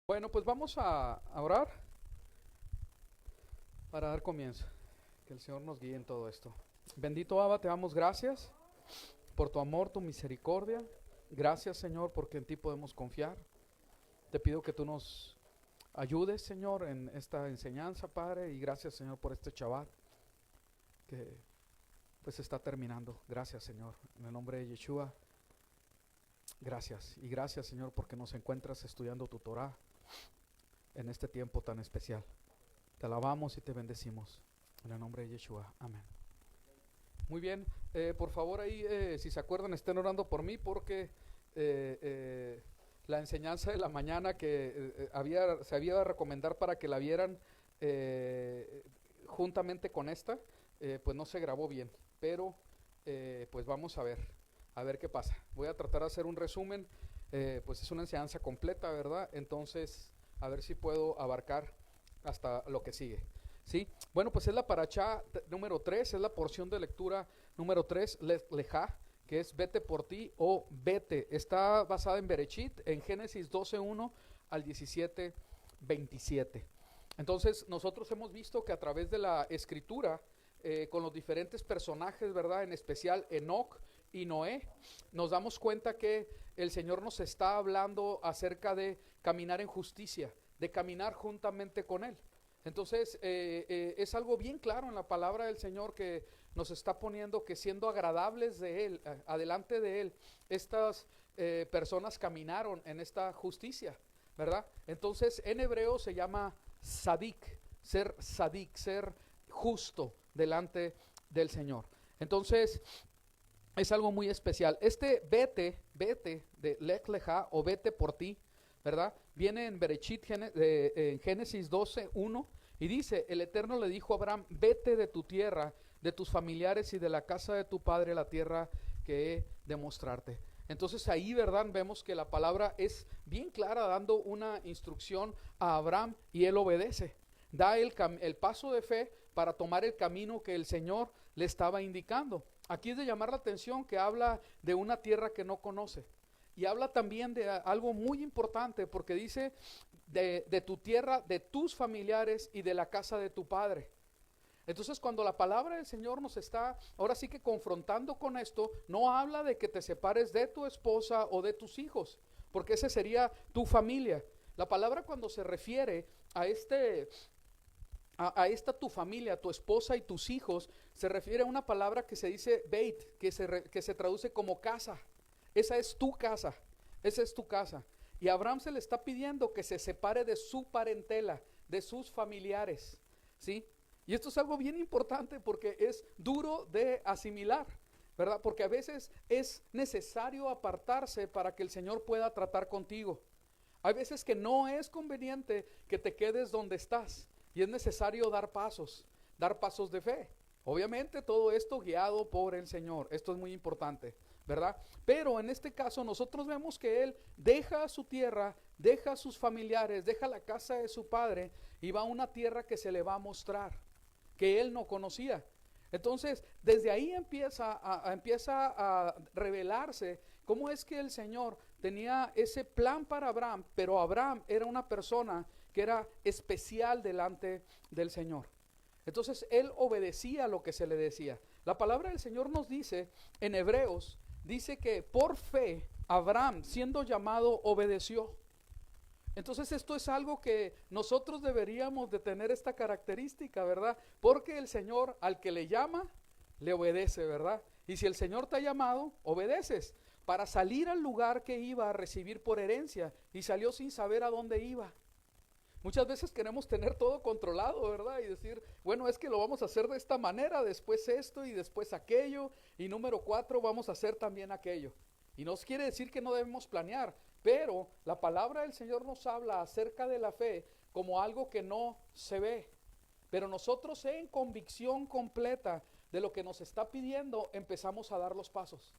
Bueno, pues vamos a orar para dar comienzo. Que el Señor nos guíe en todo esto. Bendito Abba, te damos gracias por tu amor, tu misericordia. Gracias, Señor, porque en ti podemos confiar. Te pido que tú nos ayudes, Señor, en esta enseñanza, Padre. Y gracias, Señor, por este chaval que pues está terminando. Gracias, Señor. En el nombre de Yeshua, gracias. Y gracias, Señor, porque nos encuentras estudiando tu Torah en este tiempo tan especial. Te alabamos y te bendecimos. En el nombre de Yeshua. Amén. Muy bien. Por favor ahí, si se acuerdan, estén orando por mí porque la enseñanza de la mañana que se había de recomendar para que la vieran juntamente con esta, pues no se grabó bien. Pero pues vamos a ver qué pasa. Voy a tratar de hacer un resumen. Pues es una enseñanza completa, ¿verdad? Entonces, a ver si puedo abarcar hasta lo que sigue. ¿Sí? Bueno, pues es la parashá número 3, es la porción de lectura número 3, Lejá, que es vete por ti o vete. Está basada en Berechit, en Génesis 12:1 al 17:27. Entonces, nosotros hemos visto que a través de la escritura, con los diferentes personajes, ¿verdad? En especial Enoc y Noé, nos damos cuenta que el Señor nos está hablando acerca de caminar en justicia, de caminar juntamente con Él. Entonces, es algo bien claro en la palabra del Señor que nos está poniendo que siendo agradables de Él, adelante de Él, estas personas caminaron en esta justicia, ¿verdad? Entonces, en hebreo se llama sadik, ser justo delante del Señor. Entonces, es algo muy especial. Este vete de Lech Lecha o vete por ti, ¿verdad? Viene en Berechit, en Génesis 12:1 y dice, el Eterno le dijo a Abraham, vete de tu tierra, de tus familiares y de la casa de tu padre, la tierra que he de mostrarte. Entonces ahí, ¿verdad? Vemos que la palabra es bien clara, dando una instrucción a Abraham y él obedece. Da el paso de fe para tomar el camino que el Señor le estaba indicando. Aquí es de llamar la atención que habla de una tierra que no conoce. Y habla también de algo muy importante porque dice de tu tierra, de tus familiares y de la casa de tu padre. Entonces cuando la palabra del Señor nos está ahora sí que confrontando con esto, no habla de que te separes de tu esposa o de tus hijos, porque ese sería tu familia. La palabra cuando se refiere a esta tu familia, tu esposa y tus hijos, se refiere a una palabra que se dice beit, que se traduce como casa. Esa es tu casa, esa es tu casa. Y a Abraham se le está pidiendo que se separe de su parentela, de sus familiares, ¿sí? Y esto es algo bien importante porque es duro de asimilar, ¿verdad? Porque a veces es necesario apartarse para que el Señor pueda tratar contigo. Hay veces que no es conveniente que te quedes donde estás y es necesario dar pasos de fe. Obviamente todo esto guiado por el Señor, esto es muy importante, ¿verdad? Pero en este caso nosotros vemos que Él deja su tierra, deja a sus familiares, deja la casa de su padre y va a una tierra que se le va a mostrar, que Él no conocía. Entonces, desde ahí empieza a revelarse cómo es que el Señor tenía ese plan para Abraham, pero Abraham era una persona que era especial delante del Señor. Entonces, él obedecía lo que se le decía. La palabra del Señor nos dice, en Hebreos, dice que por fe, Abraham, siendo llamado, obedeció. Entonces esto es algo que nosotros deberíamos de tener esta característica, ¿verdad? Porque el Señor al que le llama, le obedece, ¿verdad? Y si el Señor te ha llamado, obedeces para salir al lugar que iba a recibir por herencia y salió sin saber a dónde iba. Muchas veces queremos tener todo controlado, ¿verdad? Y decir, bueno, es que lo vamos a hacer de esta manera, después esto y después aquello, y número 4 vamos a hacer también aquello. Y nos quiere decir que no debemos planear, pero la palabra del Señor nos habla acerca de la fe como algo que no se ve. Pero nosotros en convicción completa de lo que nos está pidiendo, empezamos a dar los pasos.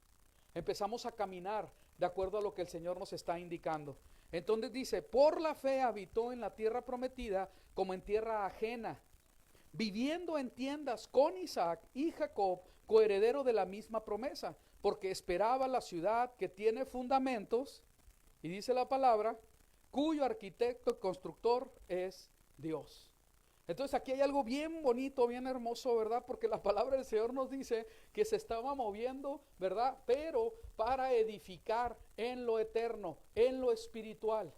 Empezamos a caminar de acuerdo a lo que el Señor nos está indicando. Entonces dice, por la fe habitó en la tierra prometida como en tierra ajena, viviendo en tiendas con Isaac y Jacob, coheredero de la misma promesa, porque esperaba la ciudad que tiene fundamentos, y dice la palabra, cuyo arquitecto y constructor es Dios. Entonces aquí hay algo bien bonito, bien hermoso, ¿verdad? Porque la palabra del Señor nos dice que se estaba moviendo, ¿verdad? Pero para edificar en lo eterno, en lo espiritual.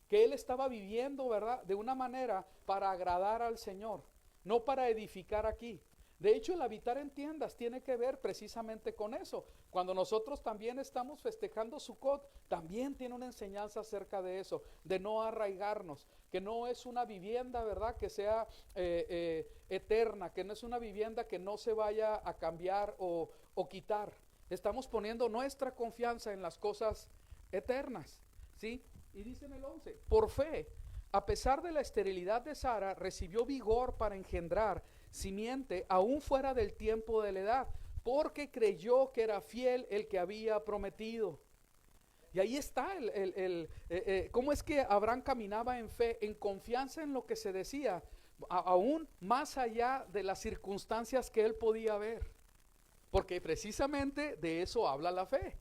Que Él estaba viviendo, ¿verdad? De una manera para agradar al Señor, no para edificar aquí. De hecho, el habitar en tiendas tiene que ver precisamente con eso. Cuando nosotros también estamos festejando Sukkot, también tiene una enseñanza acerca de eso, de no arraigarnos, que no es una vivienda, ¿verdad?, que sea eterna, que no es una vivienda que no se vaya a cambiar o quitar. Estamos poniendo nuestra confianza en las cosas eternas, ¿sí? Y dice en el 11, por fe, a pesar de la esterilidad de Sara, recibió vigor para engendrar simiente aún fuera del tiempo de la edad, porque creyó que era fiel el que había prometido. Y ahí está cómo es que Abraham caminaba en fe, en confianza en lo que se decía, aún más allá de las circunstancias que él podía ver, porque precisamente de eso habla la fe,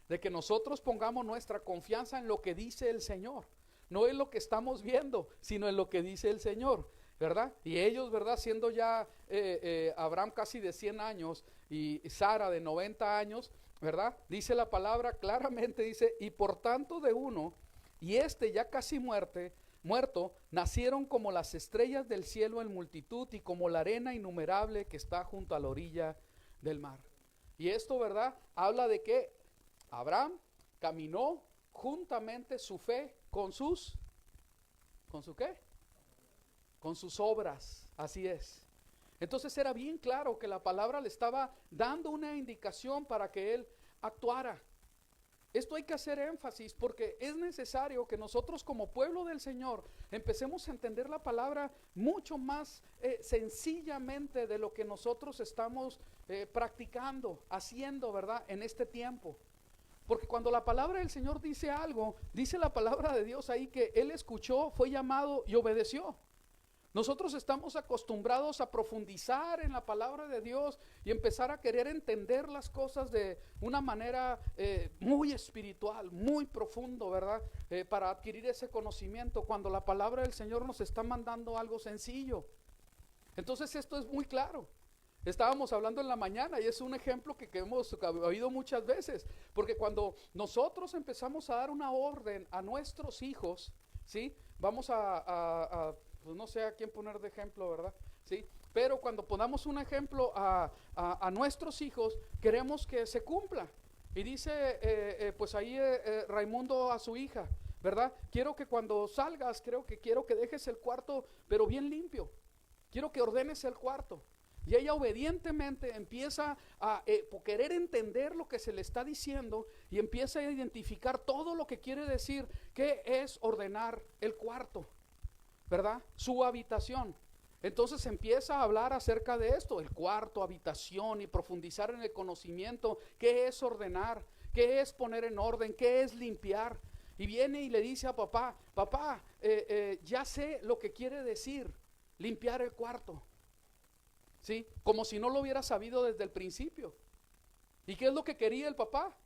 de que nosotros pongamos nuestra confianza en lo que dice el Señor, no en lo que estamos viendo, sino en lo que dice el Señor, ¿verdad? Y ellos, ¿verdad? Siendo ya Abraham casi de 100 años y Sara de 90 años, ¿verdad? Dice la palabra claramente, dice, y por tanto de uno, y ya casi muerto, nacieron como las estrellas del cielo en multitud y como la arena innumerable que está junto a la orilla del mar. Y esto, ¿verdad? Habla de que Abraham caminó juntamente su fe ¿con su qué? Con sus obras, así es. Entonces era bien claro que la palabra le estaba dando una indicación para que él actuara. Esto hay que hacer énfasis porque es necesario que nosotros como pueblo del Señor empecemos a entender la palabra mucho más sencillamente de lo que nosotros estamos practicando, haciendo, ¿verdad? En este tiempo. Porque cuando la palabra del Señor dice algo, dice la palabra de Dios ahí que Él escuchó, fue llamado y obedeció. Nosotros estamos acostumbrados a profundizar en la palabra de Dios y empezar a querer entender las cosas de una manera muy espiritual, muy profundo, ¿verdad? Para adquirir ese conocimiento, cuando la palabra del Señor nos está mandando algo sencillo. Entonces esto es muy claro. Estábamos hablando en la mañana y es un ejemplo que hemos oído muchas veces, porque cuando nosotros empezamos a dar una orden a nuestros hijos, ¿sí? Vamos pues no sé a quién poner de ejemplo, ¿verdad? ¿Sí? Pero cuando ponamos un ejemplo a nuestros hijos, queremos que se cumpla. Y dice, pues ahí Raimundo a su hija, ¿verdad? Quiero que cuando salgas, quiero que dejes el cuarto, pero bien limpio. Quiero que ordenes el cuarto. Y ella obedientemente empieza a querer entender lo que se le está diciendo y empieza a identificar todo lo que quiere decir, que es ordenar el cuarto, ¿verdad? Su habitación. Entonces empieza a hablar acerca de esto, el cuarto, habitación, y profundizar en el conocimiento, qué es ordenar, qué es poner en orden, qué es limpiar. Y viene y le dice a papá, ya sé lo que quiere decir limpiar el cuarto. ¿Sí? Como si no lo hubiera sabido desde el principio. ¿Y qué es lo que quería el papá?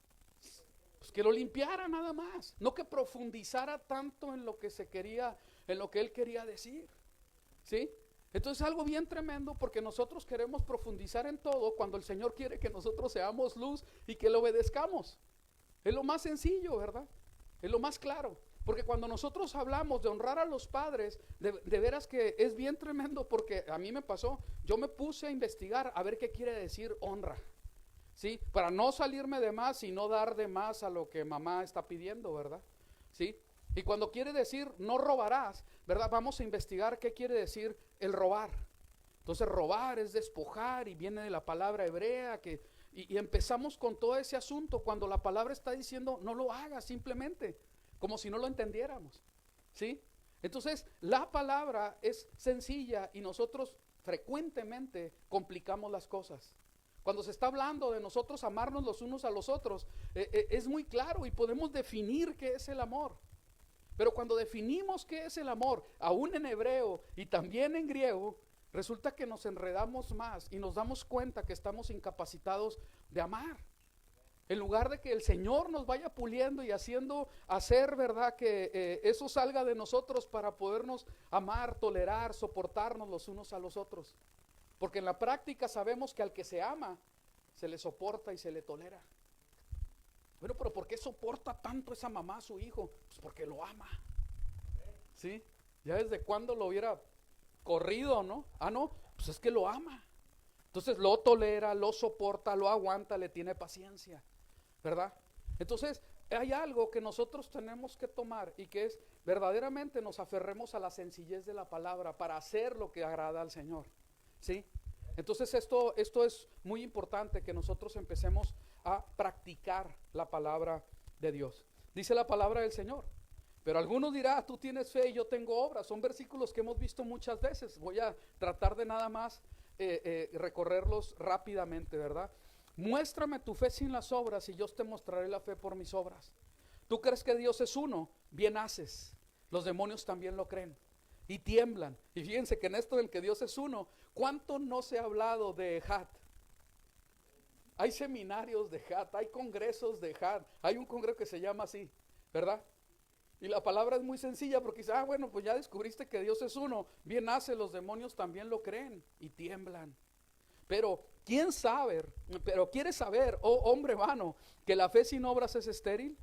Pues que lo limpiara nada más, no que profundizara tanto en lo que se quería, en lo que él quería decir. ¿Sí? Entonces es algo bien tremendo, porque nosotros queremos profundizar en todo cuando el Señor quiere que nosotros seamos luz y que le obedezcamos. Es lo más sencillo, ¿verdad? Es lo más claro. Porque cuando nosotros hablamos de honrar a los padres, de veras que es bien tremendo, porque a mí me pasó, yo me puse a investigar a ver qué quiere decir honra, ¿sí? Para no salirme de más y no dar de más a lo que mamá está pidiendo, ¿verdad? ¿Sí? Y cuando quiere decir no robarás, ¿verdad? Vamos a investigar qué quiere decir el robar. Entonces robar es despojar y viene de la palabra hebrea y empezamos con todo ese asunto cuando la palabra está diciendo no lo hagas simplemente. Como si no lo entendiéramos, ¿sí? Entonces, la palabra es sencilla y nosotros frecuentemente complicamos las cosas. Cuando se está hablando de nosotros amarnos los unos a los otros, es muy claro y podemos definir qué es el amor. Pero cuando definimos qué es el amor, aún en hebreo y también en griego, resulta que nos enredamos más y nos damos cuenta que estamos incapacitados de amar. En lugar de que el Señor nos vaya puliendo y hacer, ¿verdad? Que eso salga de nosotros para podernos amar, tolerar, soportarnos los unos a los otros. Porque en la práctica sabemos que al que se ama, se le soporta y se le tolera. Bueno, pero ¿por qué soporta tanto esa mamá a su hijo? Pues porque lo ama. ¿Sí? Ya desde cuándo lo hubiera corrido, ¿no? Ah, no, pues es que lo ama. Entonces lo tolera, lo soporta, lo aguanta, le tiene paciencia, ¿verdad? Entonces hay algo que nosotros tenemos que tomar y que es verdaderamente nos aferremos a la sencillez de la palabra para hacer lo que agrada al Señor, ¿sí? Entonces esto es muy importante que nosotros empecemos a practicar la palabra de Dios. Dice la palabra del Señor. Pero algunos dirán, tú tienes fe y yo tengo obras. Son versículos que hemos visto muchas veces. Voy a tratar de nada más recorrerlos rápidamente, ¿verdad? Muéstrame tu fe sin las obras y yo te mostraré la fe por mis obras. ¿Tú crees que Dios es uno? Bien haces. Los demonios también lo creen y tiemblan. Y fíjense que en esto del que Dios es uno, ¿cuánto no se ha hablado de Ejad? Hay seminarios de Ejad, hay congresos de Ejad, hay un congreso que se llama así, ¿verdad? Y la palabra es muy sencilla porque dice, bueno, pues ya descubriste que Dios es uno, bien hace, los demonios también lo creen y tiemblan. Pero, ¿quién sabe? Pero ¿quieres saber, oh hombre vano, que la fe sin obras es estéril?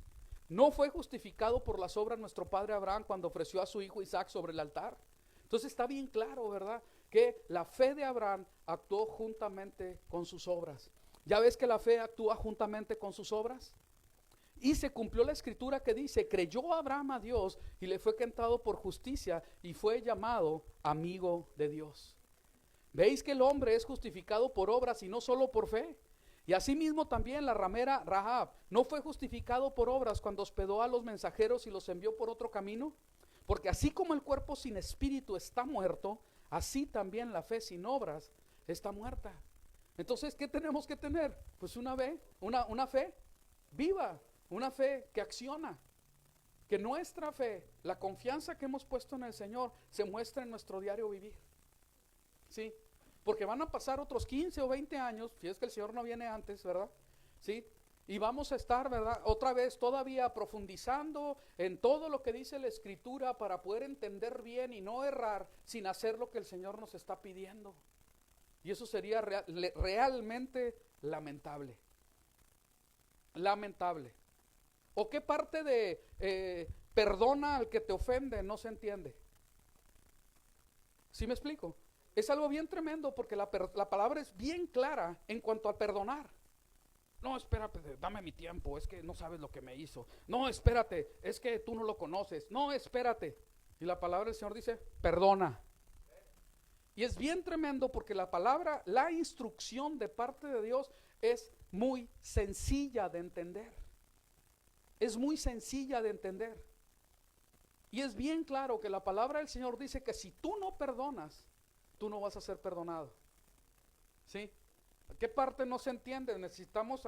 ¿No fue justificado por las obras nuestro padre Abraham cuando ofreció a su hijo Isaac sobre el altar? Entonces está bien claro, ¿verdad? Que la fe de Abraham actuó juntamente con sus obras. ¿Ya ves que la fe actúa juntamente con sus obras? Y se cumplió la escritura que dice, creyó Abraham a Dios y le fue contado por justicia y fue llamado amigo de Dios. ¿Veis que el hombre es justificado por obras y no solo por fe? Y asimismo también la ramera Rahab no fue justificado por obras cuando hospedó a los mensajeros y los envió por otro camino. Porque así como el cuerpo sin espíritu está muerto, así también la fe sin obras está muerta. Entonces, ¿qué tenemos que tener? Pues una fe viva. Una fe que acciona, que nuestra fe, la confianza que hemos puesto en el Señor, se muestra en nuestro diario vivir. ¿Sí? Porque van a pasar otros 15 o 20 años, si es que el Señor no viene antes, ¿verdad? ¿Sí? Y vamos a estar, ¿verdad? Otra vez todavía profundizando en todo lo que dice la Escritura para poder entender bien y no errar sin hacer lo que el Señor nos está pidiendo. Y eso sería realmente lamentable. Lamentable. ¿O qué parte de perdona al que te ofende no se entiende? ¿Sí me explico? Es algo bien tremendo porque la palabra es bien clara en cuanto a perdonar. No, espérate, dame mi tiempo, es que no sabes lo que me hizo. No, espérate, es que tú no lo conoces. No, espérate. Y la palabra del Señor dice, perdona. Y es bien tremendo porque la palabra, la instrucción de parte de Dios es muy sencilla de entender. Es muy sencilla de entender. Y es bien claro que la palabra del Señor dice que si tú no perdonas, tú no vas a ser perdonado. ¿Sí? ¿Qué parte no se entiende? ¿Necesitamos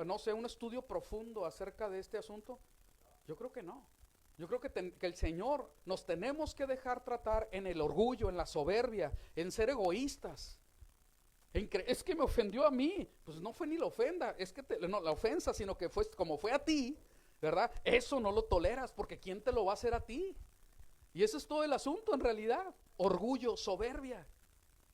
no sé, un estudio profundo acerca de este asunto? Yo creo que no. Yo creo que el Señor nos tenemos que dejar tratar en el orgullo, en la soberbia, en ser egoístas. Es que me ofendió a mí, pues no fue ni la ofenda, es que no la ofensa, sino que fue como fue a ti, ¿verdad? Eso no lo toleras porque ¿quién te lo va a hacer a ti? Y ese es todo el asunto en realidad, orgullo, soberbia.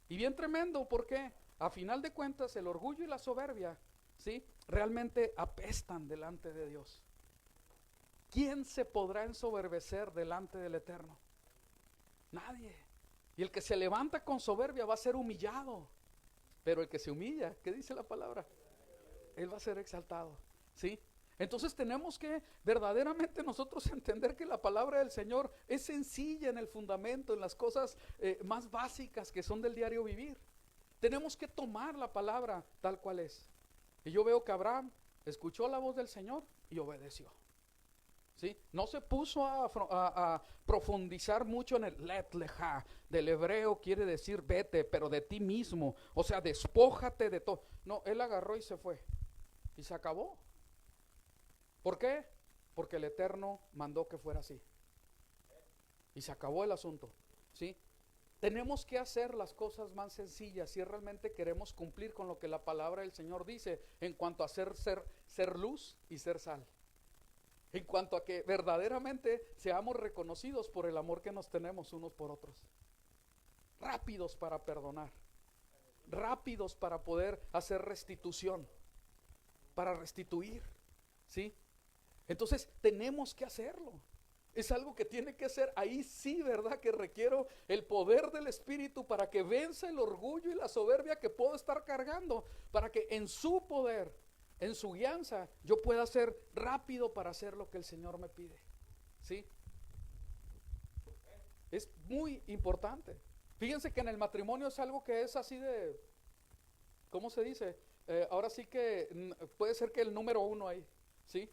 Y bien tremendo, porque a final de cuentas el orgullo y la soberbia, ¿sí? Realmente apestan delante de Dios. ¿Quién se podrá ensoberbecer delante del Eterno? Nadie. Y el que se levanta con soberbia va a ser humillado. Pero el que se humilla, ¿qué dice la palabra? Él va a ser exaltado, ¿sí? Entonces tenemos que verdaderamente nosotros entender que la palabra del Señor es sencilla en el fundamento, en las cosas más básicas que son del diario vivir. Tenemos que tomar la palabra tal cual es. Y yo veo que Abraham escuchó la voz del Señor y obedeció. ¿Sí? No se puso a profundizar mucho en el let leja, del hebreo quiere decir vete, pero de ti mismo, o sea, despójate de todo. No, él agarró y se fue, y se acabó. ¿Por qué? Porque el Eterno mandó que fuera así. Y se acabó el asunto, ¿sí? tenemos que hacer las cosas más sencillas si realmente queremos cumplir con lo que la palabra del Señor dice en cuanto a ser luz y ser sal. En cuanto a que verdaderamente seamos reconocidos por el amor que nos tenemos unos por otros. Rápidos para perdonar. Rápidos para poder hacer restitución. Para restituir. ¿Sí? Entonces tenemos que hacerlo. Es algo que tiene que ser, ahí sí, ¿verdad? Que requiero el poder del Espíritu para que venza el orgullo y la soberbia que puedo estar cargando, para que en su poder, en su guianza, yo pueda ser rápido para hacer lo que el Señor me pide. ¿Sí? Es muy importante. Fíjense que en el matrimonio es algo que es así de, ¿cómo se dice? Ahora sí que puede ser que el número 1 ahí, ¿sí?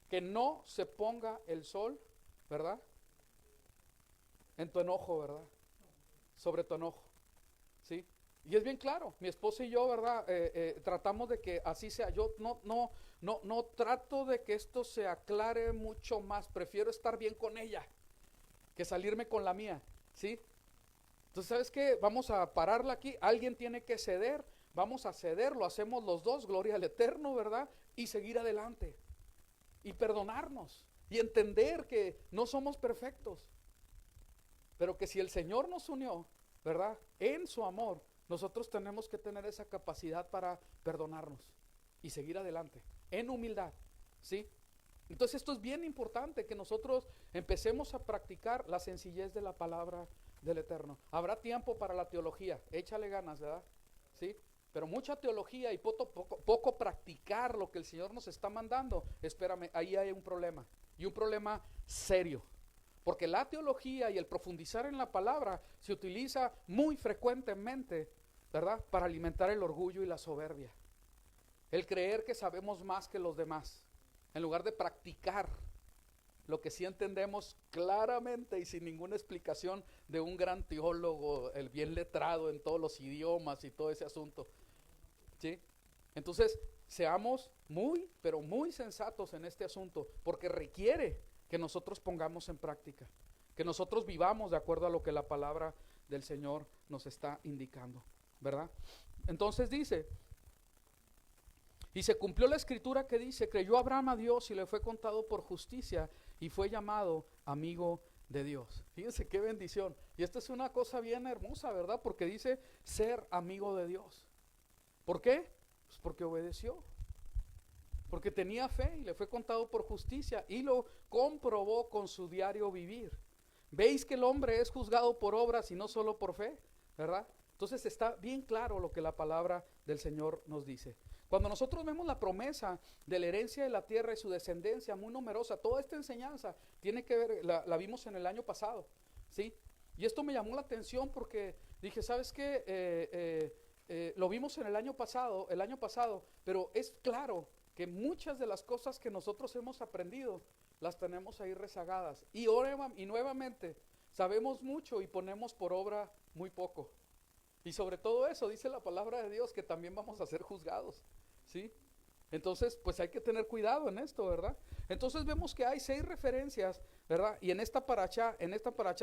Que no se ponga el sol, ¿verdad? En tu enojo, ¿verdad? Sobre tu enojo, ¿sí? Y es bien claro, mi esposa y yo, ¿verdad? Tratamos de que así sea. Yo no trato de que esto se aclare mucho más. Prefiero estar bien con ella que salirme con la mía, ¿sí? Entonces, ¿sabes qué? Vamos a pararla aquí. Alguien tiene que ceder. Vamos a ceder, lo hacemos los dos, gloria al Eterno, ¿verdad? Y seguir adelante. Y perdonarnos. Y entender que no somos perfectos. Pero que si el Señor nos unió, ¿verdad? En su amor, nosotros tenemos que tener esa capacidad para perdonarnos. Y seguir adelante. En humildad. ¿Sí? Entonces esto es bien importante, que nosotros empecemos a practicar la sencillez de la palabra del Eterno. Habrá tiempo para la teología, échale ganas, ¿verdad? ¿Sí? Pero mucha teología y poco practicar lo que el Señor nos está mandando, espérame, ahí hay un problema, y un problema serio. Porque la teología y el profundizar en la palabra se utiliza muy frecuentemente, ¿verdad? Para alimentar el orgullo y la soberbia. El creer que sabemos más que los demás, en lugar de practicar lo que sí entendemos claramente y sin ninguna explicación de un gran teólogo, el bien letrado en todos los idiomas y todo ese asunto. ¿Sí? Entonces, seamos muy, pero muy sensatos en este asunto, porque requiere que nosotros pongamos en práctica, que nosotros vivamos de acuerdo a lo que la palabra del Señor nos está indicando, ¿verdad? Entonces dice, y se cumplió la escritura que dice, creyó Abraham a Dios y le fue contado por justicia y fue llamado amigo de Dios. Fíjense qué bendición. Y esta es una cosa bien hermosa, ¿verdad? Porque dice ser amigo de Dios. ¿Por qué? Pues porque obedeció. Porque tenía fe y le fue contado por justicia y lo comprobó con su diario vivir. ¿Veis que el hombre es juzgado por obras y no solo por fe? ¿Verdad? Entonces está bien claro lo que la palabra del Señor nos dice. Cuando nosotros vemos la promesa de la herencia de la tierra y su descendencia muy numerosa, toda esta enseñanza tiene que ver, la vimos en el año pasado, ¿sí? Y esto me llamó la atención porque dije, ¿sabes qué? Lo vimos en el año pasado, pero es claro que muchas de las cosas que nosotros hemos aprendido las tenemos ahí rezagadas. Y nuevamente, sabemos mucho y ponemos por obra muy poco. Y sobre todo eso, dice la palabra de Dios, que también vamos a ser juzgados, ¿sí? Entonces, pues hay que tener cuidado en esto, ¿verdad? Entonces vemos que hay 6 referencias, ¿verdad? Y en esta paracha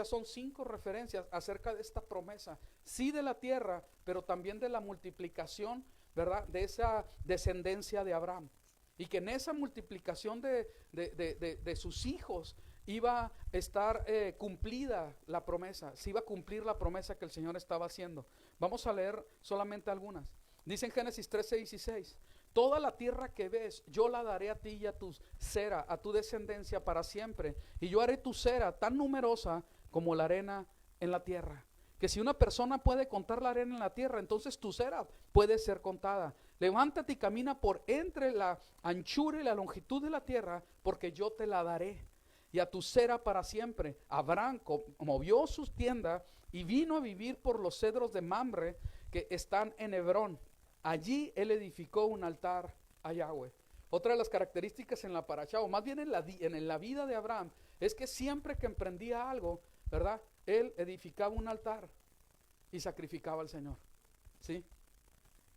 son 5 referencias acerca de esta promesa, sí de la tierra, pero también de la multiplicación, ¿verdad? De esa descendencia de Abraham. Y que en esa multiplicación de sus hijos iba a estar cumplida la promesa, se iba a cumplir la promesa que el Señor estaba haciendo. Vamos a leer solamente algunas. Dice en Génesis 13:16, toda la tierra que ves, yo la daré a ti y a tu cera, a tu descendencia para siempre. Y yo haré tu cera tan numerosa como la arena en la tierra. Que si una persona puede contar la arena en la tierra, entonces tu cera puede ser contada. Levántate y camina por entre la anchura y la longitud de la tierra, porque yo te la daré. Y a tu cera para siempre. Abraham movió sus tiendas y vino a vivir por los cedros de Mamre que están en Hebrón. Allí él edificó un altar a Yahweh. Otra de las características en la paracha, o más bien en la vida de Abraham, es que siempre que emprendía algo, ¿verdad? Él edificaba un altar y sacrificaba al Señor, ¿sí?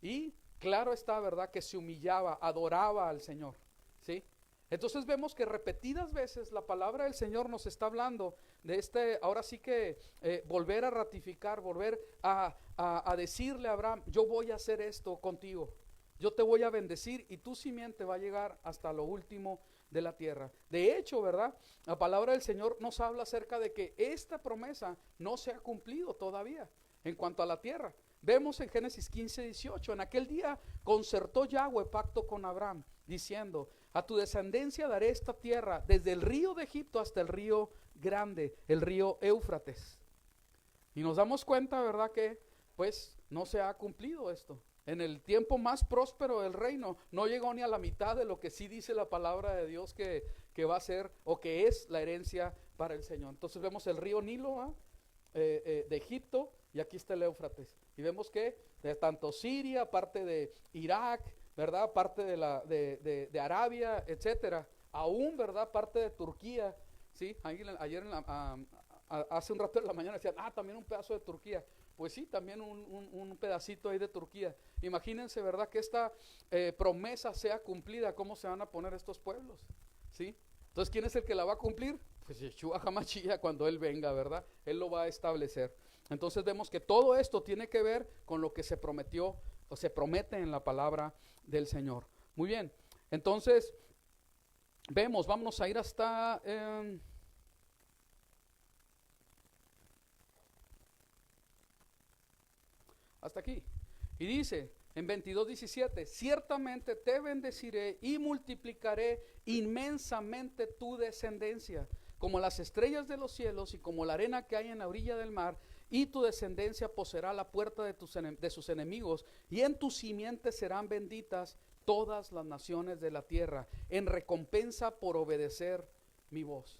Y claro está, ¿verdad? Que se humillaba, adoraba al Señor, ¿sí? Entonces vemos que repetidas veces la palabra del Señor nos está hablando de ahora sí que volver a ratificar, volver a decirle a Abraham, yo voy a hacer esto contigo, yo te voy a bendecir y tu simiente va a llegar hasta lo último de la tierra. De hecho, ¿verdad? La palabra del Señor nos habla acerca de que esta promesa no se ha cumplido todavía en cuanto a la tierra. Vemos en Génesis 15:18, en aquel día concertó Yahweh pacto con Abraham, diciendo, a tu descendencia daré esta tierra, desde el río de Egipto hasta el río grande, el río Éufrates. Y nos damos cuenta, ¿verdad? Que pues no se ha cumplido esto. En el tiempo más próspero del reino, no llegó ni a la mitad de lo que sí dice la palabra de Dios que va a ser, o que es la herencia para el Señor. Entonces vemos el río Nilo de Egipto, y aquí está el Éufrates. Y vemos que de tanto Siria, parte de Irak, ¿verdad? Parte de Arabia, etcétera. Aún, ¿verdad? Parte de Turquía, ¿sí? Ayer hace un rato en la mañana decían, también un pedazo de Turquía. Pues sí, también un pedacito ahí de Turquía. Imagínense, ¿verdad? Que esta promesa sea cumplida. ¿Cómo se van a poner estos pueblos? ¿Sí? Entonces, ¿quién es el que la va a cumplir? Pues Yeshua HaMashiach, cuando Él venga, ¿verdad? Él lo va a establecer. Entonces vemos que todo esto tiene que ver con lo que se prometió o se promete en la palabra del Señor. Muy bien, entonces vámonos a ir hasta aquí. Y dice en 22:17, ciertamente te bendeciré y multiplicaré inmensamente tu descendencia, como las estrellas de los cielos y como la arena que hay en la orilla del mar, y tu descendencia poseerá la puerta de sus enemigos, y en tu simiente serán benditas todas las naciones de la tierra, en recompensa por obedecer mi voz.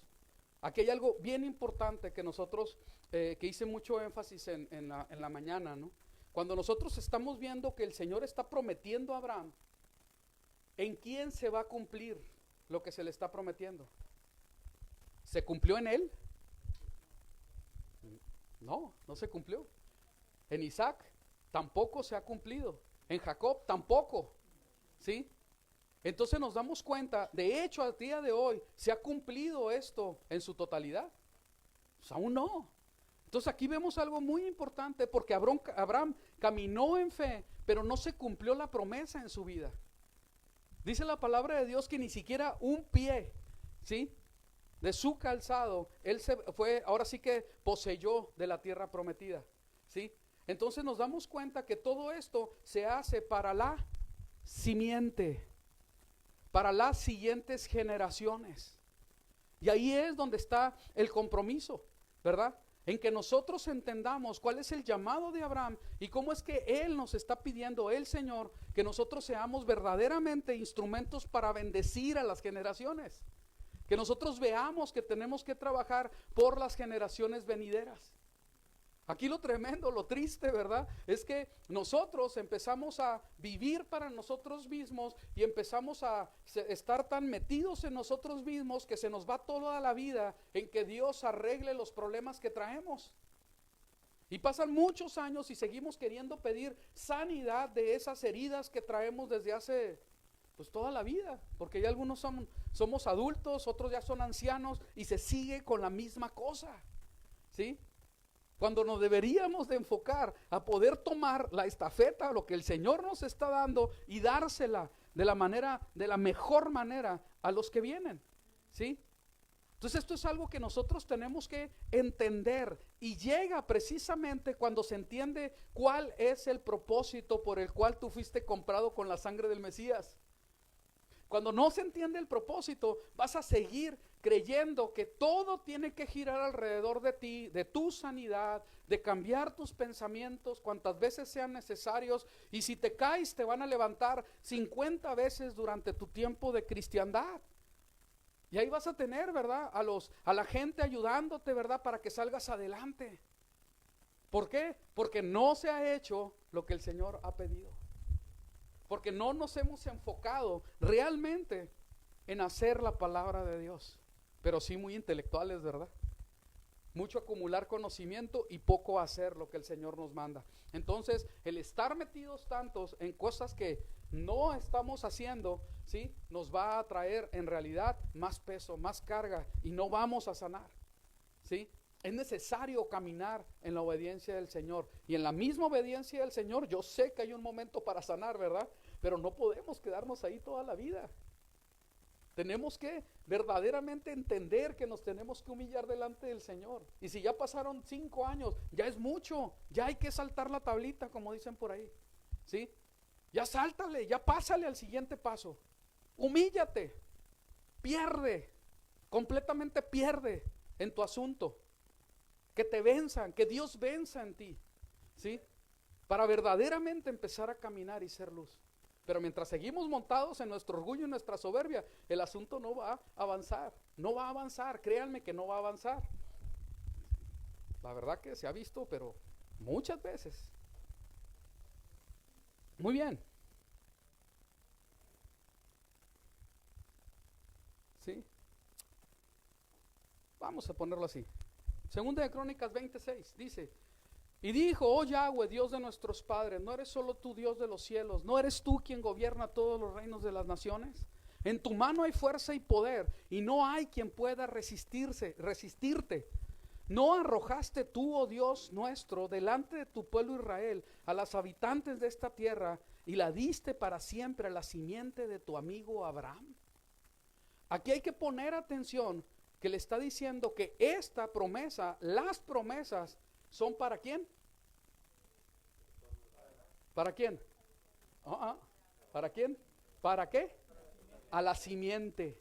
Aquí hay algo bien importante que nosotros, que hice mucho énfasis en la mañana, ¿no? Cuando nosotros estamos viendo que el Señor está prometiendo a Abraham, ¿en quién se va a cumplir lo que se le está prometiendo? ¿Se cumplió en él? No, no se cumplió. En Isaac tampoco se ha cumplido. En Jacob tampoco. ¿Sí? Entonces nos damos cuenta, de hecho al día de hoy, ¿se ha cumplido esto en su totalidad? Pues aún no. Entonces aquí vemos algo muy importante, porque Abraham caminó en fe, pero no se cumplió la promesa en su vida. Dice la palabra de Dios que ni siquiera un pie, ¿sí?, de su calzado, él ahora sí que poseyó de la tierra prometida, ¿sí? Entonces nos damos cuenta que todo esto se hace para la simiente, para las siguientes generaciones. Y ahí es donde está el compromiso, ¿verdad? En que nosotros entendamos cuál es el llamado de Abraham y cómo es que Él nos está pidiendo, el Señor, que nosotros seamos verdaderamente instrumentos para bendecir a las generaciones. Que nosotros veamos que tenemos que trabajar por las generaciones venideras. Aquí lo tremendo, lo triste, ¿verdad? Es que nosotros empezamos a vivir para nosotros mismos y empezamos a estar tan metidos en nosotros mismos que se nos va toda la vida en que Dios arregle los problemas que traemos. Y pasan muchos años y seguimos queriendo pedir sanidad de esas heridas que traemos desde hace pues toda la vida, porque ya algunos somos adultos, otros ya son ancianos y se sigue con la misma cosa, ¿sí? Cuando nos deberíamos de enfocar a poder tomar la estafeta, lo que el Señor nos está dando, y dársela de la mejor manera a los que vienen, ¿sí? Entonces esto es algo que nosotros tenemos que entender, y llega precisamente cuando se entiende cuál es el propósito por el cual tú fuiste comprado con la sangre del Mesías. Cuando no se entiende el propósito, vas a seguir creyendo que todo tiene que girar alrededor de ti, de tu sanidad, de cambiar tus pensamientos cuantas veces sean necesarios, y si te caes te van a levantar 50 veces durante tu tiempo de cristiandad. Y ahí vas a tener, ¿verdad?, a la gente ayudándote, ¿verdad?, para que salgas adelante. ¿Por qué? Porque no se ha hecho lo que el Señor ha pedido. Porque no nos hemos enfocado realmente en hacer la palabra de Dios, pero sí muy intelectuales, ¿verdad? Mucho acumular conocimiento y poco hacer lo que el Señor nos manda. Entonces, el estar metidos tantos en cosas que no estamos haciendo, ¿sí? Nos va a traer en realidad más peso, más carga y no vamos a sanar, ¿sí? Es necesario caminar en la obediencia del Señor. Y en la misma obediencia del Señor, yo sé que hay un momento para sanar, ¿verdad? Pero no podemos quedarnos ahí toda la vida. Tenemos que verdaderamente entender que nos tenemos que humillar delante del Señor. Y si ya pasaron 5 años, ya es mucho. Ya hay que saltar la tablita, como dicen por ahí, ¿sí? Ya sáltale, ya pásale al siguiente paso. Humíllate, pierde, completamente pierde en tu asunto. Que te venzan, que Dios venza en ti, ¿sí? Para verdaderamente empezar a caminar y ser luz. Pero mientras seguimos montados en nuestro orgullo y nuestra soberbia, el asunto no va a avanzar, no va a avanzar, créanme que no va a avanzar. La verdad que se ha visto, pero muchas veces. Muy bien. ¿Sí? Vamos a ponerlo así. Segunda de Crónicas 26 dice: y dijo, oh Yahweh, Dios de nuestros padres, ¿no eres solo tú Dios de los cielos? ¿No eres tú quien gobierna todos los reinos de las naciones? En tu mano hay fuerza y poder, y no hay quien pueda resistirte. ¿No arrojaste tú, oh Dios nuestro, delante de tu pueblo Israel, a los habitantes de esta tierra, y la diste para siempre a la simiente de tu amigo Abraham? Aquí hay que poner atención, que le está diciendo que esta promesa, las promesas, ¿son para quién? ¿Para quién? ¿Para quién? ¿Para qué? A la simiente.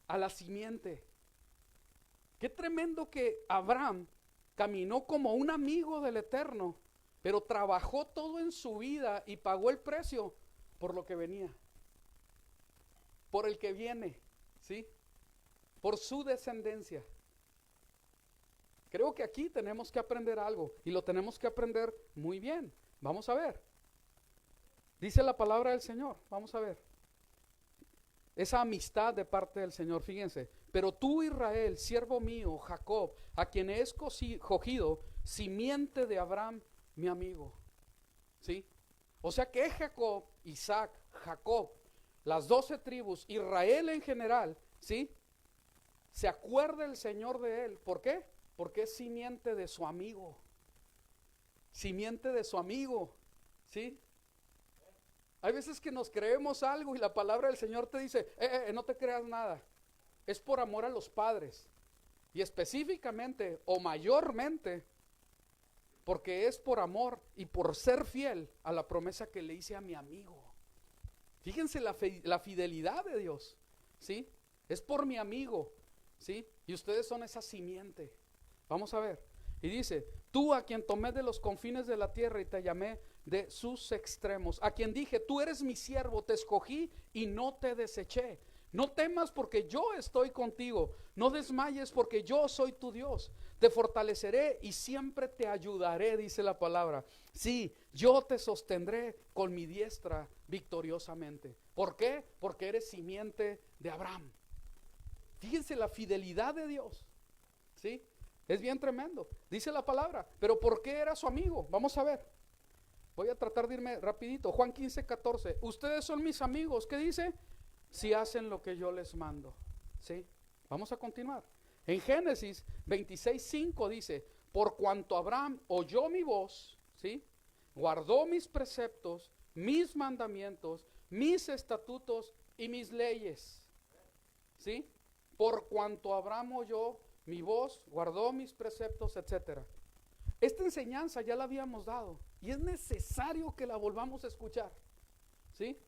A la simiente. Qué tremendo que Abraham caminó como un amigo del Eterno, pero trabajó todo en su vida y pagó el precio por lo que venía, por el que viene, ¿sí? Por su descendencia. Creo que aquí tenemos que aprender algo y lo tenemos que aprender muy bien. Vamos a ver. Dice la palabra del Señor. Vamos a ver. Esa amistad de parte del Señor, fíjense. Pero tú, Israel, siervo mío, Jacob, a quien he escogido, simiente de Abraham, mi amigo. ¿Sí? O sea que Jacob, Isaac, Jacob, las 12 tribus, Israel en general, ¿sí? Se acuerda el Señor de él. ¿Por qué? Porque es simiente de su amigo. Simiente de su amigo. ¿Sí? Hay veces que nos creemos algo y la palabra del Señor te dice, no te creas nada. Es por amor a los padres. Y específicamente o mayormente porque es por amor y por ser fiel a la promesa que le hice a mi amigo. Fíjense la fidelidad de Dios. ¿Sí? Es por mi amigo. ¿Sí? Y ustedes son esa simiente. Vamos a ver. Y dice, tú a quien tomé de los confines de la tierra y te llamé de sus extremos, a quien dije, tú eres mi siervo, te escogí y no te deseché. No temas porque yo estoy contigo, no desmayes porque yo soy tu Dios. Te fortaleceré y siempre te ayudaré, dice la palabra. Sí, yo te sostendré con mi diestra victoriosamente. ¿Por qué? Porque eres simiente de Abraham. Fíjense la fidelidad de Dios. ¿Sí? Es bien tremendo. Dice la palabra. Pero ¿por qué era su amigo? Vamos a ver. Voy a tratar de irme rapidito. Juan 15:14. Ustedes son mis amigos. ¿Qué dice? Si hacen lo que yo les mando. ¿Sí? Vamos a continuar. En Génesis 26:5 dice, por cuanto Abraham oyó mi voz, ¿sí? Guardó mis preceptos, mis mandamientos, mis estatutos y mis leyes. ¿Sí? Por cuanto Abraham oyó mi voz, guardó mis preceptos, etcétera. Esta enseñanza ya la habíamos dado y es necesario que la volvamos a escuchar. ¿Sí?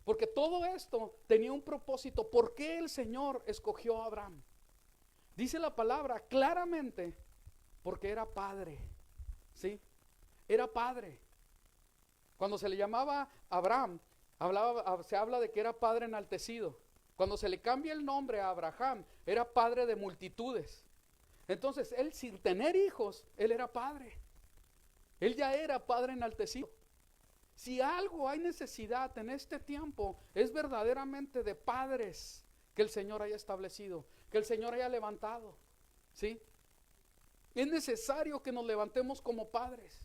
Porque todo esto tenía un propósito. ¿Por qué el Señor escogió a Abraham? Dice la palabra claramente, porque era padre. ¿Sí? Era padre. Cuando se le llamaba Abraham, se habla de que era padre enaltecido. Cuando se le cambia el nombre a Abraham, era padre de multitudes. Entonces, él sin tener hijos, él era padre. Él ya era padre enaltecido. Si algo hay necesidad en este tiempo, es verdaderamente de padres que el Señor haya establecido, que el Señor haya levantado. ¿Sí? Es necesario que nos levantemos como padres.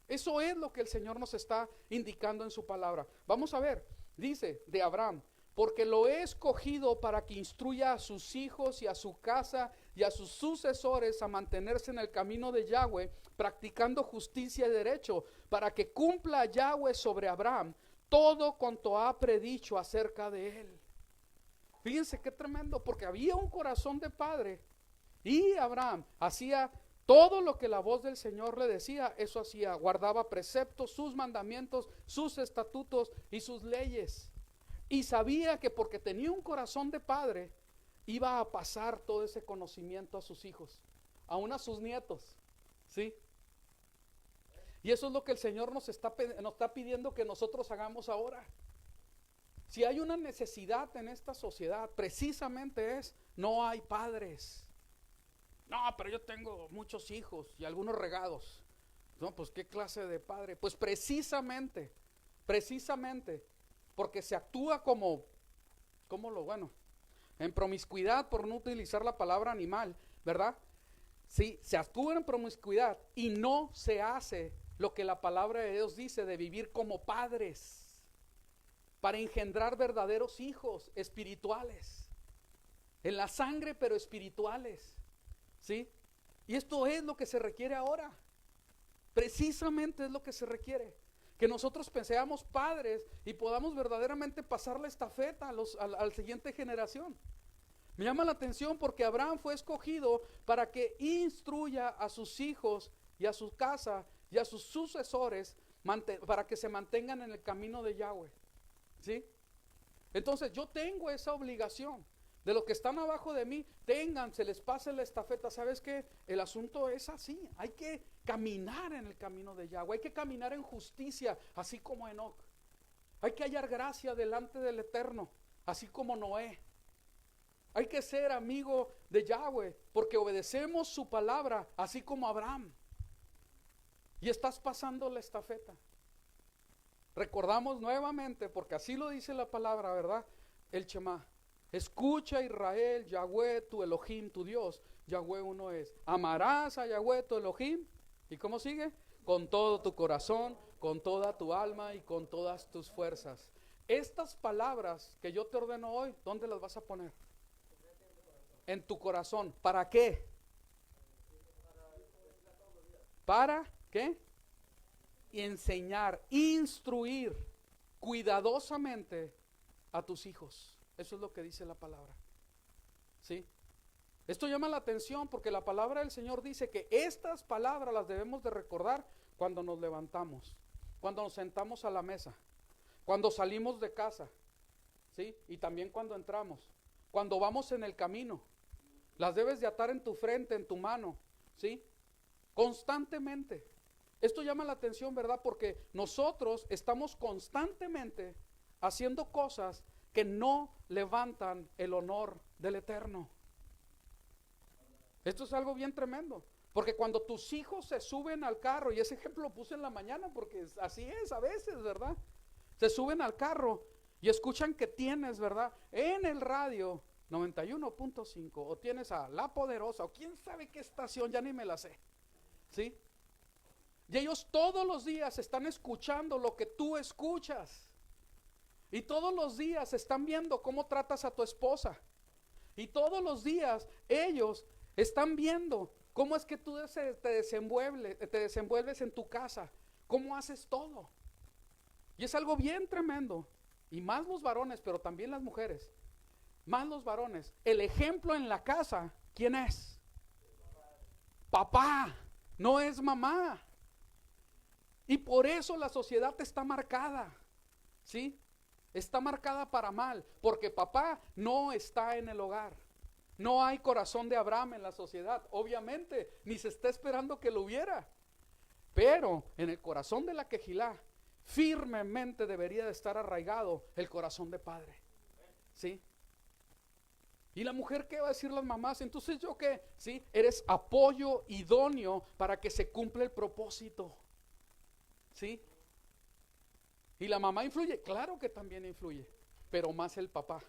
Eso es lo que el Señor nos está indicando en su palabra. Vamos a ver, dice de Abraham, porque lo he escogido para que instruya a sus hijos y a su casa y a sus sucesores a mantenerse en el camino de Yahweh, practicando justicia y derecho, para que cumpla Yahweh sobre Abraham todo cuanto ha predicho acerca de él. Fíjense qué tremendo, porque había un corazón de padre y Abraham hacía todo lo que la voz del Señor le decía, eso hacía, guardaba preceptos, sus mandamientos, sus estatutos y sus leyes. Y sabía que porque tenía un corazón de padre, iba a pasar todo ese conocimiento a sus hijos, aún a sus nietos, ¿sí? Y eso es lo que el Señor nos está pidiendo que nosotros hagamos ahora. Si hay una necesidad en esta sociedad, precisamente es, no hay padres. No, pero yo tengo muchos hijos y algunos regados. No, pues ¿qué clase de padre? Pues precisamente, porque se actúa en promiscuidad, por no utilizar la palabra animal, ¿verdad? Sí, se actúa en promiscuidad y no se hace lo que la palabra de Dios dice de vivir como padres, para engendrar verdaderos hijos espirituales, en la sangre pero espirituales, ¿sí? Y esto es lo que se requiere ahora, precisamente es lo que se requiere. Que nosotros seamos padres y podamos verdaderamente pasar la estafeta a la siguiente generación. Me llama la atención porque Abraham fue escogido para que instruya a sus hijos y a su casa y a sus sucesores para que se mantengan en el camino de Yahweh, ¿sí? Entonces yo tengo esa obligación. De los que están abajo de mí, se les pase la estafeta. ¿Sabes qué? El asunto es así. Hay que caminar en el camino de Yahweh. Hay que caminar en justicia, así como Enoc. Hay que hallar gracia delante del Eterno, así como Noé. Hay que ser amigo de Yahweh, porque obedecemos su palabra, así como Abraham. Y estás pasando la estafeta. Recordamos nuevamente, porque así lo dice la palabra, ¿verdad? El Shema. Escucha Israel, Yahweh tu Elohim, tu Dios, Yahweh uno es. Amarás a Yahweh tu Elohim. ¿Y cómo sigue? Con todo tu corazón, con toda tu alma y con todas tus fuerzas. Estas palabras que yo te ordeno hoy, ¿dónde las vas a poner? En tu corazón. ¿Para qué? ¿Para qué? Enseñar, instruir cuidadosamente a tus hijos. Eso es lo que dice la palabra, ¿sí? Esto llama la atención porque la palabra del Señor dice que estas palabras las debemos de recordar cuando nos levantamos, cuando nos sentamos a la mesa, cuando salimos de casa, ¿sí? Y también cuando entramos, cuando vamos en el camino. Las debes de atar en tu frente, en tu mano, ¿sí? Constantemente. Esto llama la atención, ¿verdad? Porque nosotros estamos constantemente haciendo cosas que no levantan el honor del Eterno. Esto es algo bien tremendo, porque cuando tus hijos se suben al carro, y ese ejemplo lo puse en la mañana porque así es a veces, ¿verdad? Se suben al carro y escuchan que tienes, ¿verdad? En el radio 91.5 o tienes a La Poderosa o quién sabe qué estación, ya ni me la sé, ¿sí? Y ellos todos los días están escuchando lo que tú escuchas. Y todos los días están viendo cómo tratas a tu esposa. Y todos los días ellos están viendo cómo es que tú te desenvuelves en tu casa, cómo haces todo. Y es algo bien tremendo. Y más los varones, pero también las mujeres. Más los varones. El ejemplo en la casa, ¿quién es? Papá, no es mamá. Y por eso la sociedad está marcada, ¿sí? Está marcada para mal, porque papá no está en el hogar. No hay corazón de Abraham en la sociedad, obviamente, ni se está esperando que lo hubiera. Pero en el corazón de la quejilá, firmemente debería de estar arraigado el corazón de padre, ¿sí? ¿Y la mujer qué va a decir las mamás? Entonces yo qué, ¿sí? Eres apoyo idóneo para que se cumpla el propósito, ¿sí? ¿Y la mamá influye? Claro que también influye, pero más el papá.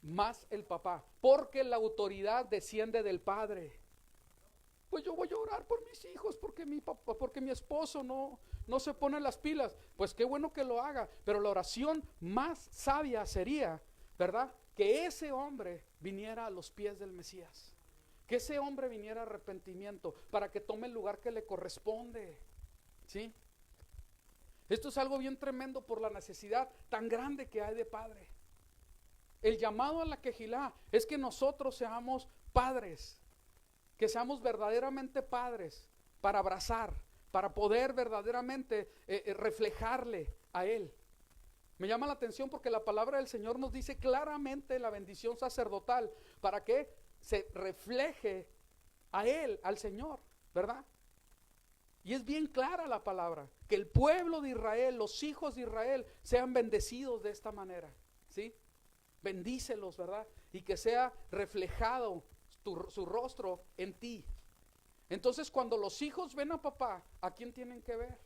Más el papá, porque la autoridad desciende del padre. pues yo voy a orar por mis hijos porque mi papá, porque mi esposo no se pone las pilas. Pues qué bueno que lo haga, pero la oración más sabia sería, ¿verdad?, que ese hombre viniera a los pies del Mesías, que ese hombre viniera a arrepentimiento para que tome el lugar que le corresponde. ¿Sí? Esto es algo bien tremendo por la necesidad tan grande que hay de padre. El llamado a la quejilá es que nosotros seamos padres, que seamos verdaderamente padres para abrazar, para poder verdaderamente reflejarle a Él. Me llama la atención porque la palabra del Señor nos dice claramente la bendición sacerdotal para que se refleje a Él, al Señor, ¿verdad? Y es bien clara la palabra, que el pueblo de Israel, los hijos de Israel, sean bendecidos de esta manera, ¿sí? Bendícelos, ¿verdad? Y que sea reflejado su rostro en ti. Entonces, cuando los hijos ven a papá, ¿a quién tienen que ver?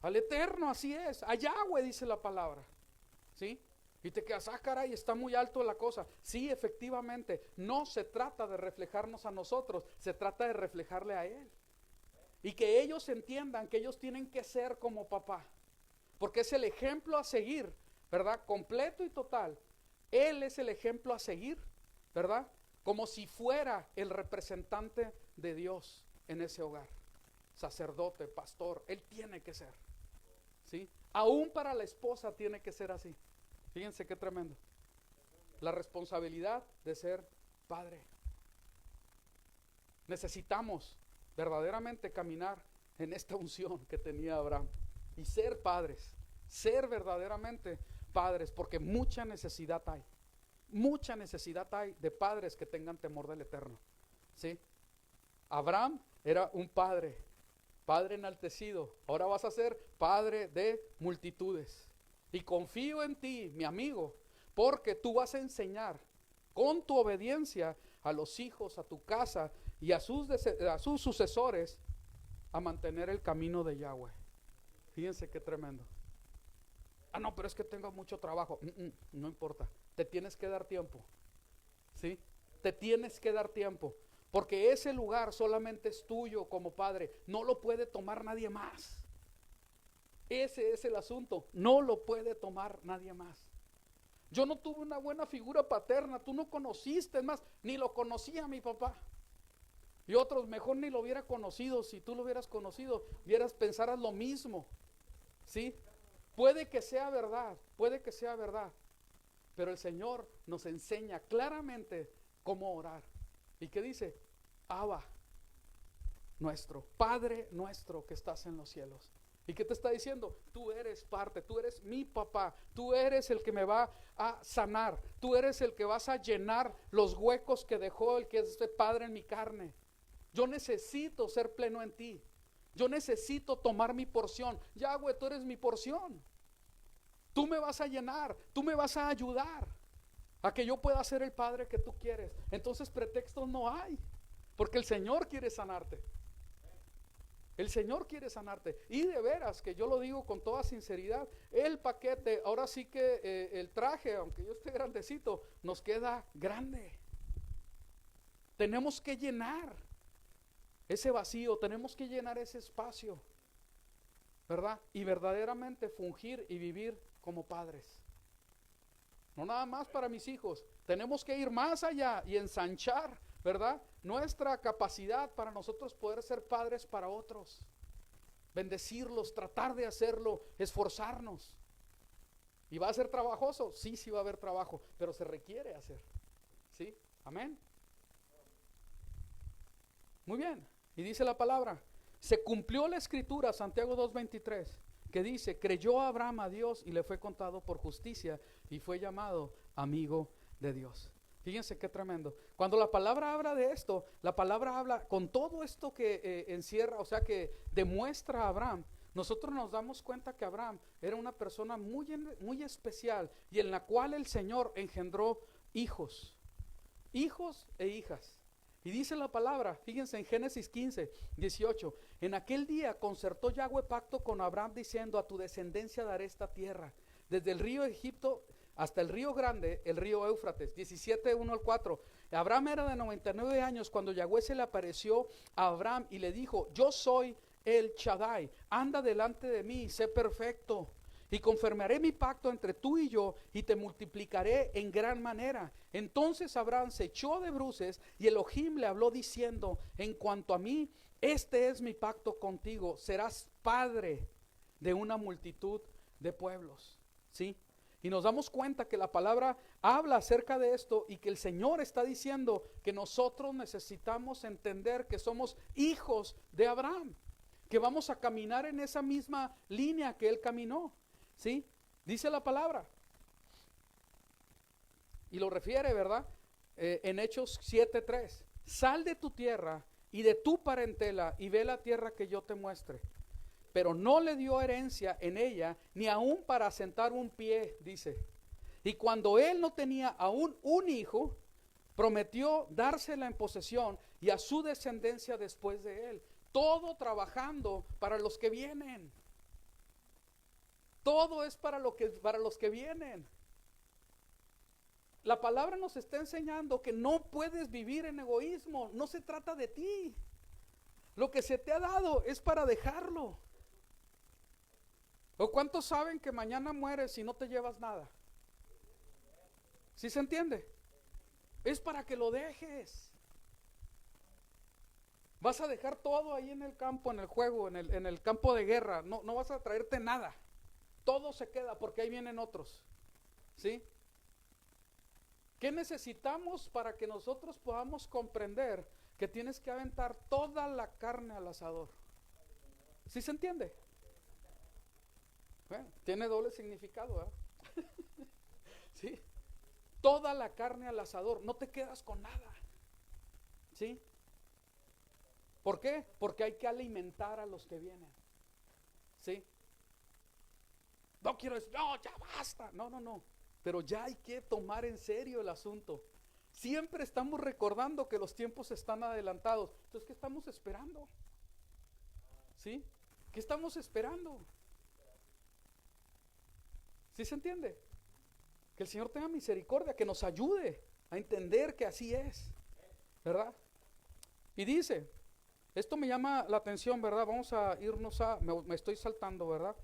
Al Eterno, así es, a Yahweh dice la palabra, ¿sí? Y te quedas, caray, está muy alto la cosa. Sí, efectivamente, no se trata de reflejarnos a nosotros, se trata de reflejarle a Él. Y que ellos entiendan que ellos tienen que ser como papá, porque es el ejemplo a seguir, ¿verdad? Completo y total. Él es el ejemplo a seguir, ¿verdad? Como si fuera el representante de Dios en ese hogar. Sacerdote, pastor, él tiene que ser, ¿sí? Aún para la esposa tiene que ser así. Fíjense qué tremendo. La responsabilidad de ser padre. Necesitamos verdaderamente caminar en esta unción que tenía Abraham y ser padres, ser verdaderamente padres, porque mucha necesidad hay de padres que tengan temor del Eterno, ¿sí? Abraham era un padre enaltecido, ahora vas a ser padre de multitudes. Y confío en ti, mi amigo, porque tú vas a enseñar con tu obediencia a los hijos, a tu casa y a sus sucesores a mantener el camino de Yahweh. Fíjense qué tremendo. No, pero es que tengo mucho trabajo. No importa, te tienes que dar tiempo, ¿sí? Te tienes que dar tiempo, porque ese lugar solamente es tuyo como padre, no lo puede tomar nadie más. Ese es el asunto, no lo puede tomar nadie más. Yo no tuve una buena figura paterna, tú no conociste, es más, ni lo conocía mi papá. Y otros mejor ni lo hubiera conocido. Si tú lo hubieras conocido, pensaras lo mismo, ¿sí? Puede que sea verdad, pero el Señor nos enseña claramente cómo orar. ¿Y qué dice? Abba, nuestro, Padre nuestro que estás en los cielos. ¿Y qué te está diciendo? Tú eres parte, tú eres mi papá, tú eres el que me va a sanar, tú eres el que vas a llenar los huecos que dejó el que es este padre en mi carne. Yo necesito ser pleno en ti, yo necesito tomar mi porción. Yahweh, tú eres mi porción, tú me vas a llenar, tú me vas a ayudar a que yo pueda ser el padre que tú quieres. Entonces pretextos no hay, porque el Señor quiere sanarte. El Señor quiere sanarte. Y de veras que yo lo digo con toda sinceridad, el paquete, ahora sí que el traje, aunque yo esté grandecito, nos queda grande. Tenemos que llenar ese vacío, tenemos que llenar ese espacio, ¿verdad? Y verdaderamente fungir y vivir como padres. No nada más para mis hijos, tenemos que ir más allá y ensanchar, ¿verdad?, nuestra capacidad para nosotros poder ser padres para otros, bendecirlos, tratar de hacerlo, esforzarnos. ¿Y va a ser trabajoso? Sí, sí va a haber trabajo, pero se requiere hacer, ¿sí? Amén. Muy bien, y dice la palabra, se cumplió la escritura, Santiago 2:23, que dice, creyó Abraham a Dios y le fue contado por justicia y fue llamado amigo de Dios. Fíjense qué tremendo. Cuando la palabra habla de esto, la palabra habla con todo esto que encierra, o sea que demuestra a Abraham. Nosotros nos damos cuenta que Abraham era una persona muy especial y en la cual el Señor engendró hijos e hijas. Y dice la palabra, fíjense en Génesis 15:18, en aquel día concertó Yahweh pacto con Abraham diciendo, a tu descendencia daré esta tierra, desde el río Egipto hasta el río grande, el río Éufrates. 17:1-4, Abraham era de 99 años cuando Yahweh se le apareció a Abraham y le dijo: yo soy el Shaddai, anda delante de mí, sé perfecto. Y confirmaré mi pacto entre tú y yo, y te multiplicaré en gran manera. Entonces Abraham se echó de bruces, y Elohim le habló diciendo: en cuanto a mí, este es mi pacto contigo, serás padre de una multitud de pueblos. ¿Sí? Y nos damos cuenta que la palabra habla acerca de esto, y que el Señor está diciendo que nosotros necesitamos entender que somos hijos de Abraham, que vamos a caminar en esa misma línea que él caminó. ¿Sí? Dice la palabra. Y lo refiere, ¿verdad? En Hechos 7:3. Sal de tu tierra y de tu parentela y ve la tierra que yo te muestre. Pero no le dio herencia en ella, ni aún para asentar un pie, dice. Y cuando él no tenía aún un hijo, prometió dársela en posesión y a su descendencia después de él. Todo trabajando para los que vienen. Todo es para los que vienen. La palabra nos está enseñando que no puedes vivir en egoísmo. No se trata de ti. Lo que se te ha dado es para dejarlo. ¿O cuántos saben que mañana mueres y no te llevas nada? ¿Sí se entiende? Es para que lo dejes. Vas a dejar todo ahí en el campo, en el juego, en el campo de guerra. No vas a traerte nada. Todo se queda porque ahí vienen otros. ¿Sí? ¿Qué necesitamos para que nosotros podamos comprender que tienes que aventar toda la carne al asador? ¿Sí se entiende? Bueno, tiene doble significado, ¿eh? ¿Sí? Toda la carne al asador, no te quedas con nada. ¿Sí? ¿Por qué? Porque hay que alimentar a los que vienen. ¿Sí? No quiero decir, no, ya basta. No. Pero ya hay que tomar en serio el asunto. Siempre estamos recordando que los tiempos están adelantados. Entonces, ¿qué estamos esperando? ¿Sí? ¿Qué estamos esperando? ¿Sí se entiende? Que el Señor tenga misericordia, que nos ayude a entender que así es, ¿verdad? Y dice, esto me llama la atención, ¿verdad? Vamos a irnos me estoy saltando, ¿verdad?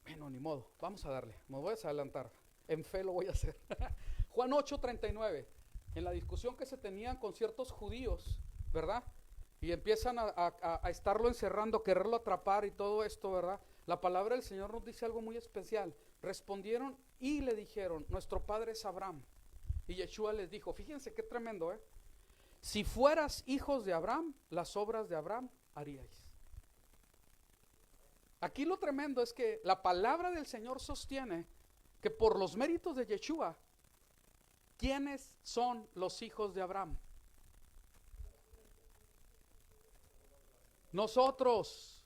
Bueno, ni modo, vamos a darle, me voy a adelantar, en fe lo voy a hacer. Juan 8:39, en la discusión que se tenían con ciertos judíos, ¿verdad? Y empiezan a estarlo encerrando, quererlo atrapar y todo esto, ¿verdad? La palabra del Señor nos dice algo muy especial. Respondieron y le dijeron: nuestro padre es Abraham. Y Yeshua les dijo, fíjense qué tremendo, si fueras hijos de Abraham, las obras de Abraham haríais. Aquí lo tremendo es que la palabra del Señor sostiene que por los méritos de Yeshua, ¿quiénes son los hijos de Abraham? Nosotros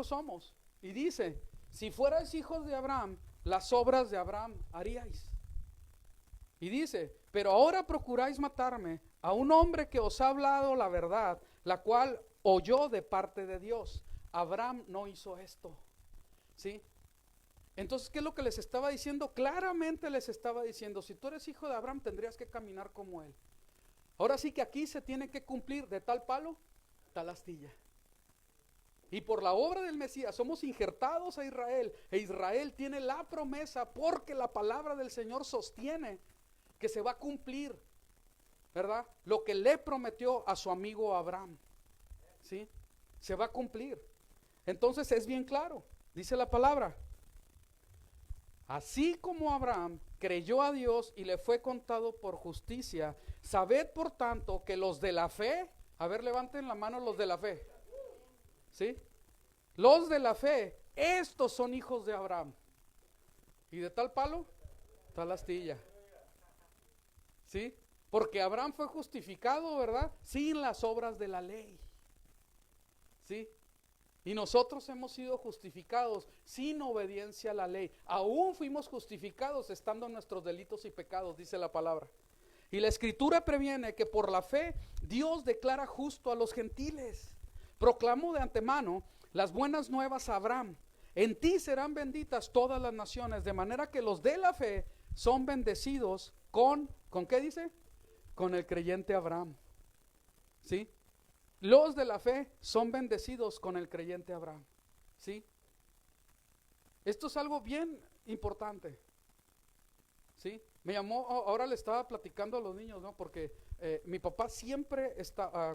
somos. Y dice, si fuerais hijos de Abraham, las obras de Abraham haríais. Y dice, pero ahora procuráis matarme a un hombre que os ha hablado la verdad, la cual oyó de parte de Dios. Abraham no hizo esto. ¿Sí? Entonces, ¿qué es lo que les estaba diciendo? Claramente les estaba diciendo, si tú eres hijo de Abraham, tendrías que caminar como él. Ahora sí que aquí se tiene que cumplir de tal palo, tal astilla. Y por la obra del Mesías somos injertados a Israel, e Israel tiene la promesa porque la palabra del Señor sostiene que se va a cumplir, ¿verdad? Lo que le prometió a su amigo Abraham, ¿sí? Se va a cumplir. Entonces es bien claro, dice la palabra, así como Abraham creyó a Dios y le fue contado por justicia, sabed por tanto que los de la fe, a ver, levanten la mano los de la fe, ¿sí? Los de la fe, estos son hijos de Abraham. Y de tal palo, tal astilla. ¿Sí? Porque Abraham fue justificado, ¿verdad? Sin las obras de la ley. ¿Sí? Y nosotros hemos sido justificados sin obediencia a la ley. Aún fuimos justificados estando en nuestros delitos y pecados, dice la palabra. Y la escritura previene que por la fe Dios declara justo a los gentiles. Proclamó de antemano las buenas nuevas a Abraham, En ti serán benditas todas las naciones, de manera que los de la fe son bendecidos ¿con qué dice? Con el creyente Abraham. ¿Sí? Los de la fe son bendecidos con el creyente Abraham. ¿Sí? Esto es algo bien importante. ¿Sí? Me llamó, ahora le estaba platicando a los niños, ¿no? Porque mi papá siempre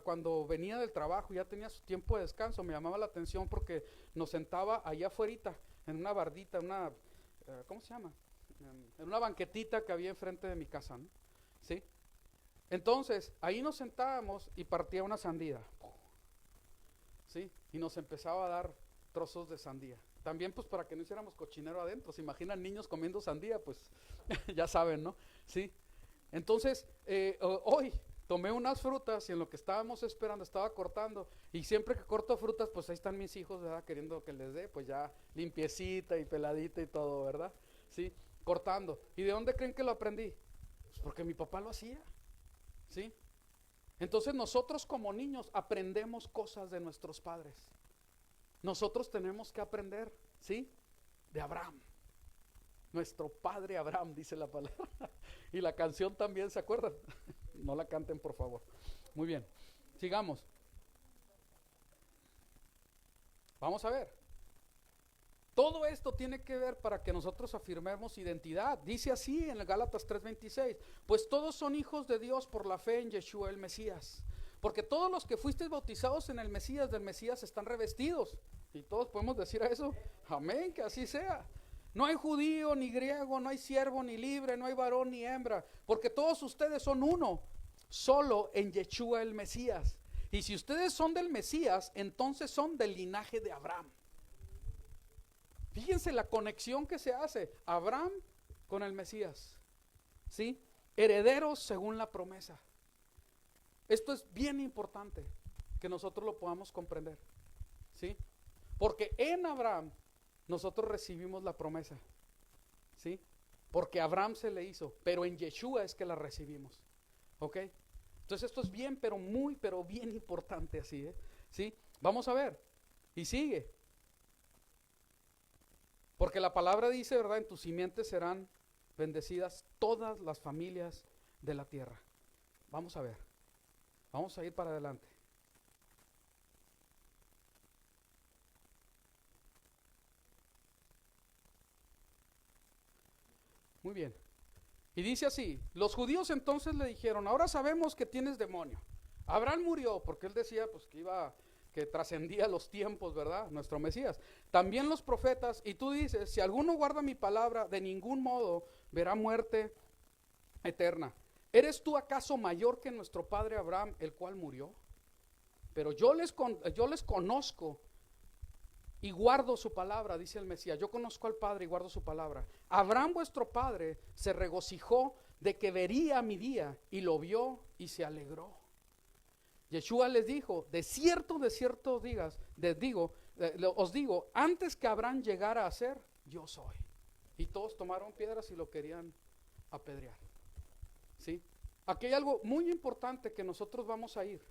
cuando venía del trabajo, ya tenía su tiempo de descanso, me llamaba la atención porque nos sentaba allá afuera, en una bardita, ¿cómo se llama? En una banquetita que había enfrente de mi casa, ¿no? ¿Sí? Entonces, ahí nos sentábamos y partía una sandía. ¿Sí? Y nos empezaba a dar trozos de sandía. También pues para que no hiciéramos cochinero adentro. ¿Se imaginan niños comiendo sandía? Pues ya saben, ¿no? Sí. Entonces, hoy tomé unas frutas y en lo que estábamos esperando estaba cortando. Y siempre que corto frutas, pues ahí están mis hijos, ¿verdad? Queriendo que les dé, pues ya limpiecita y peladita y todo, ¿verdad? Sí, cortando. ¿Y de dónde creen que lo aprendí? Pues porque mi papá lo hacía. ¿Sí? Entonces nosotros como niños aprendemos cosas de nuestros padres. Nosotros tenemos que aprender, ¿sí? De Abraham. Nuestro padre Abraham, dice la palabra. Y la canción también, ¿se acuerdan? No la canten, por favor. Muy bien, sigamos. Vamos a ver. Todo esto tiene que ver para que nosotros afirmemos identidad. Dice así en el Gálatas 3:26, pues todos son hijos de Dios por la fe en Yeshua el Mesías. Porque todos los que fuisteis bautizados en el Mesías, del Mesías están revestidos. Y todos podemos decir a eso, amén, que así sea. No hay judío ni griego, no hay siervo ni libre, no hay varón ni hembra, porque todos ustedes son uno, solo en Yeshua el Mesías. Y si ustedes son del Mesías, entonces son del linaje de Abraham. Fíjense la conexión que se hace, Abraham con el Mesías, ¿sí? Herederos según la promesa. Esto es bien importante que nosotros lo podamos comprender, ¿sí? Porque en Abraham nosotros recibimos la promesa, ¿sí? Porque a Abraham se le hizo, pero en Yeshua es que la recibimos, ¿ok? Entonces esto es bien, pero bien importante así, ¿sí? Vamos a ver, y sigue. Porque la palabra dice, ¿verdad? En tus simientes serán bendecidas todas las familias de la tierra. Vamos a ver, vamos a ir para adelante. Muy bien. Y dice así, los judíos entonces le dijeron, ahora sabemos que tienes demonio. Abraham murió porque él decía pues que trascendía los tiempos, ¿verdad? Nuestro Mesías. También los profetas, y tú dices, si alguno guarda mi palabra, de ningún modo verá muerte eterna. ¿Eres tú acaso mayor que nuestro padre Abraham, el cual murió? Pero yo les conozco y guardo su palabra, dice el Mesías. Yo conozco al Padre y guardo su palabra. Abraham vuestro padre se regocijó de que vería mi día, y lo vio y se alegró. Yeshua les dijo, de cierto os digo, antes que Abraham llegara a ser, yo soy. Y todos tomaron piedras y lo querían apedrear. ¿Sí? Aquí hay algo muy importante que nosotros vamos a ir.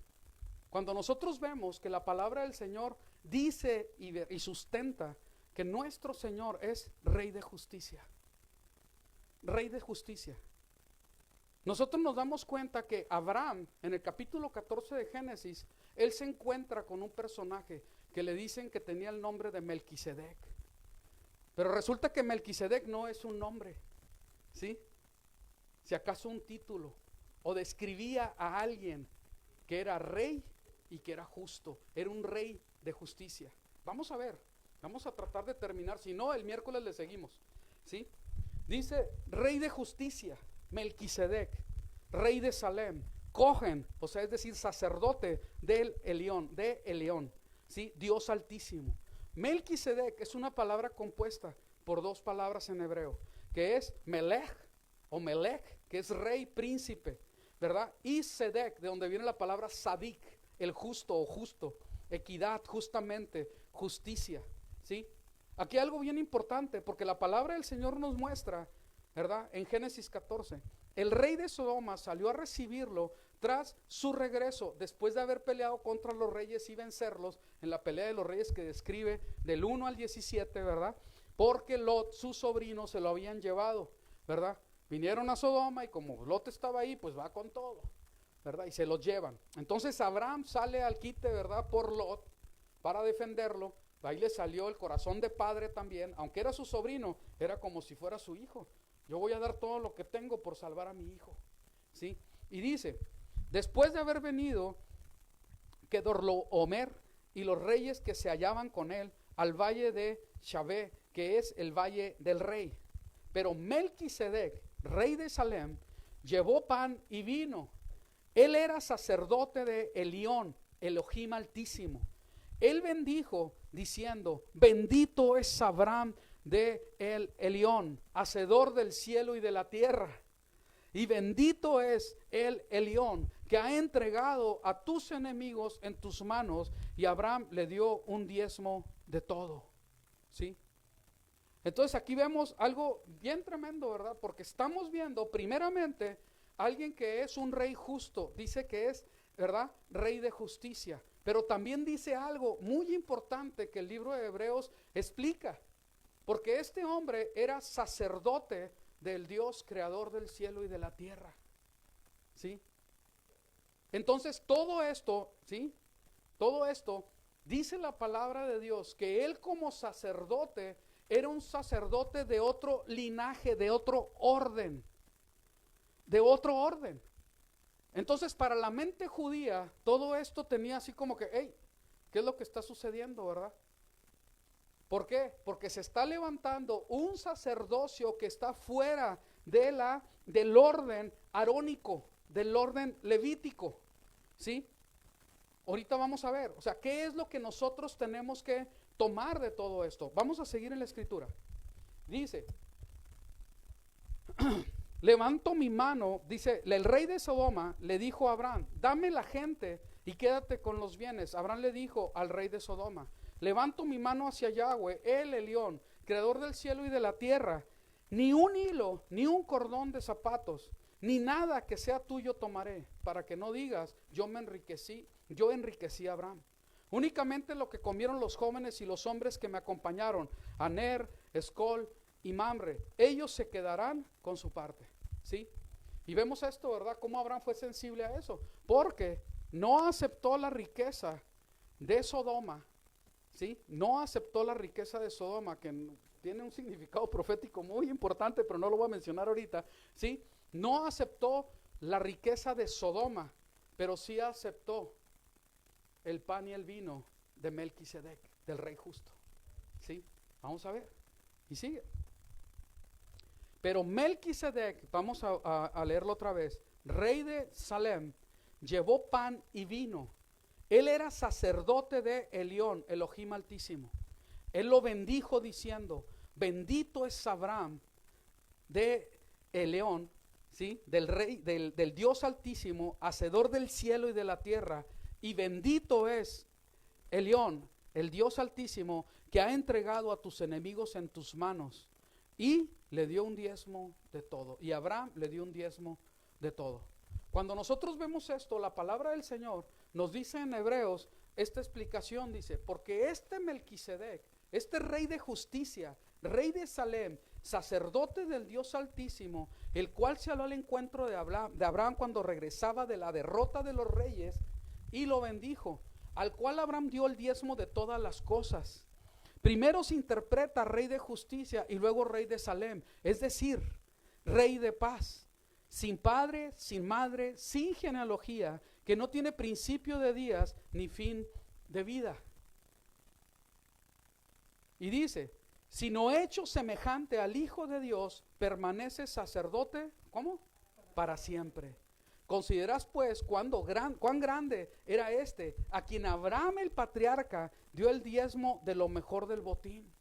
Cuando nosotros vemos que la palabra del Señor dice y sustenta que nuestro Señor es Rey de justicia. Rey de justicia. Nosotros nos damos cuenta que Abraham, en el capítulo 14 de Génesis, él se encuentra con un personaje que le dicen que tenía el nombre de Melquisedec. Pero resulta que Melquisedec no es un nombre, ¿sí? Si acaso un título, o describía a alguien que era rey y que era justo, era un rey de justicia. Vamos a ver, vamos a tratar de terminar, si no el miércoles le seguimos, ¿sí? Dice rey de justicia, Melquisedec, rey de Salem, Cohen, o sea, es decir, sacerdote de Elión, ¿sí? Dios altísimo. Melquisedec es una palabra compuesta por dos palabras en hebreo, que es Melech, que es rey, príncipe, ¿verdad? Y Sedec, de donde viene la palabra Sadik, el justo o justo, equidad, justamente, justicia, ¿sí? Aquí hay algo bien importante, porque la palabra del Señor nos muestra, ¿verdad? En Génesis 14, el rey de Sodoma salió a recibirlo tras su regreso, después de haber peleado contra los reyes y vencerlos en la pelea de los reyes que describe del 1 al 17, ¿verdad? Porque Lot, su sobrino, se lo habían llevado, ¿verdad? Vinieron a Sodoma y como Lot estaba ahí, pues va con todo, ¿verdad? Y se los llevan. Entonces Abraham sale al quite, ¿verdad? Por Lot, para defenderlo. Ahí le salió el corazón de padre también, aunque era su sobrino, era como si fuera su hijo. Yo voy a dar todo lo que tengo por salvar a mi hijo, ¿sí? Y dice, después de haber venido Kedorlaomer y los reyes que se hallaban con él al valle de Shabé, que es el valle del rey. Pero Melquisedec, rey de Salem, llevó pan y vino. Él era sacerdote de Elión, Elohim Altísimo. Él bendijo diciendo, bendito es Abraham de el Elión, hacedor del cielo y de la tierra. Y bendito es el Elión, que ha entregado a tus enemigos en tus manos. Y Abraham le dio un diezmo de todo, ¿sí? Entonces aquí vemos algo bien tremendo, ¿verdad? Porque estamos viendo primeramente alguien que es un rey justo, dice que es, ¿verdad? Rey de justicia, pero también dice algo muy importante que el libro de Hebreos explica, porque este hombre era sacerdote del Dios creador del cielo y de la tierra, ¿sí? Entonces todo esto, ¿sí? Todo esto dice la palabra de Dios que él como sacerdote era un sacerdote de otro linaje, de otro orden, de otro orden. Entonces para la mente judía todo esto tenía así como que, hey, ¿qué es lo que está sucediendo, verdad? ¿Por qué? Porque se está levantando un sacerdocio que está fuera del orden arónico, del orden levítico, ¿sí? Ahorita vamos a ver, o sea, ¿qué es lo que nosotros tenemos que tomar de todo esto? Vamos a seguir en la escritura. Dice, levanto mi mano, dice, el rey de Sodoma le dijo a Abraham, dame la gente y quédate con los bienes. Abraham le dijo al rey de Sodoma, levanto mi mano hacia Yahweh, el Elión, creador del cielo y de la tierra, ni un hilo, ni un cordón de zapatos, ni nada que sea tuyo tomaré, para que no digas, yo enriquecí a Abraham. Únicamente lo que comieron los jóvenes y los hombres que me acompañaron, Aner, Escol y Mamre, ellos se quedarán con su parte, ¿sí? Y vemos esto, ¿verdad? Cómo Abraham fue sensible a eso, porque no aceptó la riqueza de Sodoma, ¿sí? No aceptó la riqueza de Sodoma, que tiene un significado profético muy importante, pero no lo voy a mencionar ahorita, ¿sí? No aceptó la riqueza de Sodoma, pero sí aceptó el pan y el vino de Melquisedec, del rey justo, ¿sí? Vamos a ver, y sigue. Pero Melquisedec, vamos a leerlo otra vez, rey de Salem, llevó pan y vino. Él era sacerdote de Elión, Elohim Altísimo. Él lo bendijo diciendo, bendito es Abraham de Elión, ¿sí? Del rey, del Dios Altísimo, hacedor del cielo y de la tierra. Y bendito es Elión, el Dios Altísimo, que ha entregado a tus enemigos en tus manos. Y le dio un diezmo de todo. Y Abraham le dio un diezmo de todo. Cuando nosotros vemos esto, la palabra del Señor nos dice en Hebreos, esta explicación dice, porque este Melquisedec, este rey de justicia, rey de Salem, sacerdote del Dios Altísimo, el cual se habló al encuentro de Abraham cuando regresaba de la derrota de los reyes, y lo bendijo, al cual Abraham dio el diezmo de todas las cosas. Primero se interpreta rey de justicia y luego rey de Salem, es decir, rey de paz, sin padre, sin madre, sin genealogía, que no tiene principio de días ni fin de vida. Y dice, sino hecho semejante al Hijo de Dios, permanece sacerdote, ¿cómo? Para siempre. Considerás pues cuán grande era este, a quien Abraham el patriarca dio el diezmo de lo mejor del botín.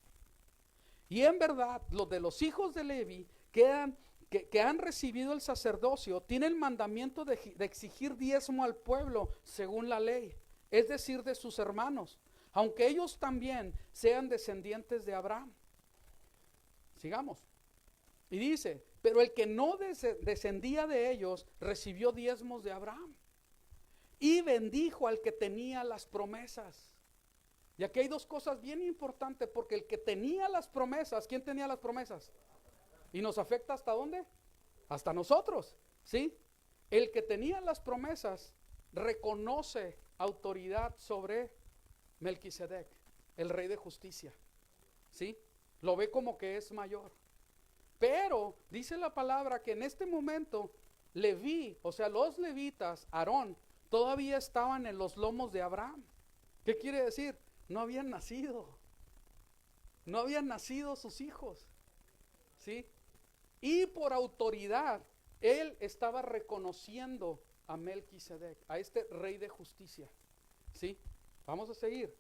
Y en verdad, los de los hijos de Levi que han recibido el sacerdocio, tienen el mandamiento de exigir diezmo al pueblo según la ley, es decir, de sus hermanos, aunque ellos también sean descendientes de Abraham. Sigamos. Y dice, pero el que no descendía de ellos recibió diezmos de Abraham. y bendijo al que tenía las promesas. Y aquí hay dos cosas bien importantes, porque el que tenía las promesas, ¿quién tenía las promesas? Y nos afecta ¿hasta dónde? Hasta nosotros, ¿sí? El que tenía las promesas reconoce autoridad sobre Melquisedec, el rey de justicia, ¿sí? Lo ve como que es mayor. Pero dice la palabra que en este momento Leví, o sea, los levitas, Aarón, todavía estaban en los lomos de Abraham. ¿Qué quiere decir? No habían nacido. No habían nacido sus hijos, ¿sí? Y por autoridad, él estaba reconociendo a Melquisedec, a este rey de justicia, ¿sí? Vamos a seguir.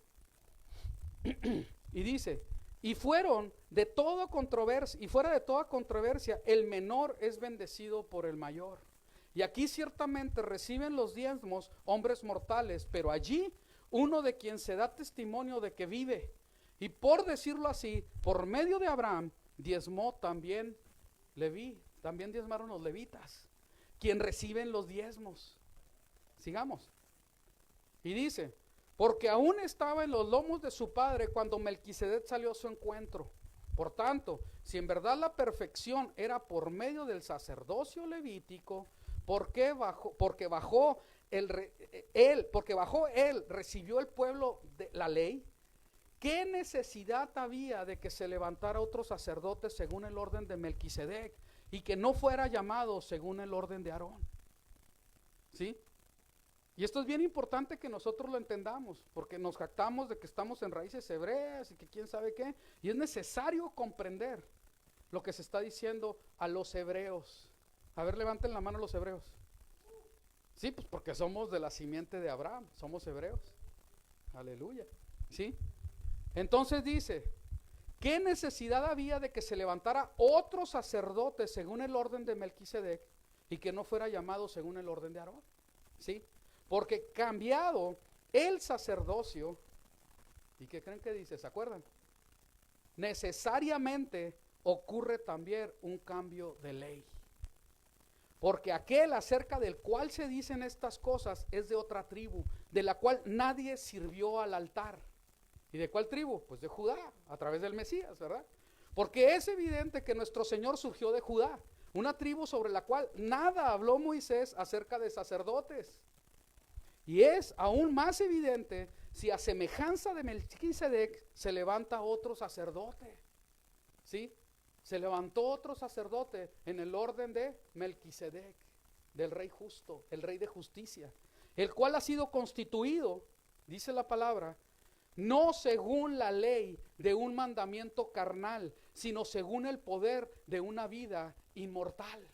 Y dice, y fueron de toda controversia, y fuera de toda controversia, el menor es bendecido por el mayor. Y aquí ciertamente reciben los diezmos hombres mortales, pero allí uno de quien se da testimonio de que vive. Y por decirlo así, por medio de Abraham, diezmó también Leví, también diezmaron los levitas, quien reciben los diezmos. Sigamos. Y dice, porque aún estaba en los lomos de su padre cuando Melquisedec salió a su encuentro. Por tanto, si en verdad la perfección era por medio del sacerdocio levítico, porque bajó él, recibió el pueblo de la ley. ¿Qué necesidad había de que se levantara otro sacerdote según el orden de Melquisedec y que no fuera llamado según el orden de Aarón? ¿Sí? Y esto es bien importante que nosotros lo entendamos, porque nos jactamos de que estamos en raíces hebreas y que quién sabe qué, y es necesario comprender lo que se está diciendo a los hebreos. A ver, levanten la mano los hebreos. Sí, pues porque somos de la simiente de Abraham, somos hebreos. Aleluya. ¿Sí? Entonces dice, ¿qué necesidad había de que se levantara otro sacerdote según el orden de Melquisedec y que no fuera llamado según el orden de Aarón? ¿Sí? Porque cambiado el sacerdocio, ¿y qué creen que dice? ¿Se acuerdan? Necesariamente ocurre también un cambio de ley. Porque aquel acerca del cual se dicen estas cosas es de otra tribu, de la cual nadie sirvió al altar. ¿Y de cuál tribu? Pues de Judá, a través del Mesías, ¿verdad? Porque es evidente que nuestro Señor surgió de Judá, una tribu sobre la cual nada habló Moisés acerca de sacerdotes. Y es aún más evidente si a semejanza de Melquisedec se levanta otro sacerdote, ¿sí? Se levantó otro sacerdote en el orden de Melquisedec, del rey justo, el rey de justicia, el cual ha sido constituido, dice la palabra, no según la ley de un mandamiento carnal, sino según el poder de una vida inmortal.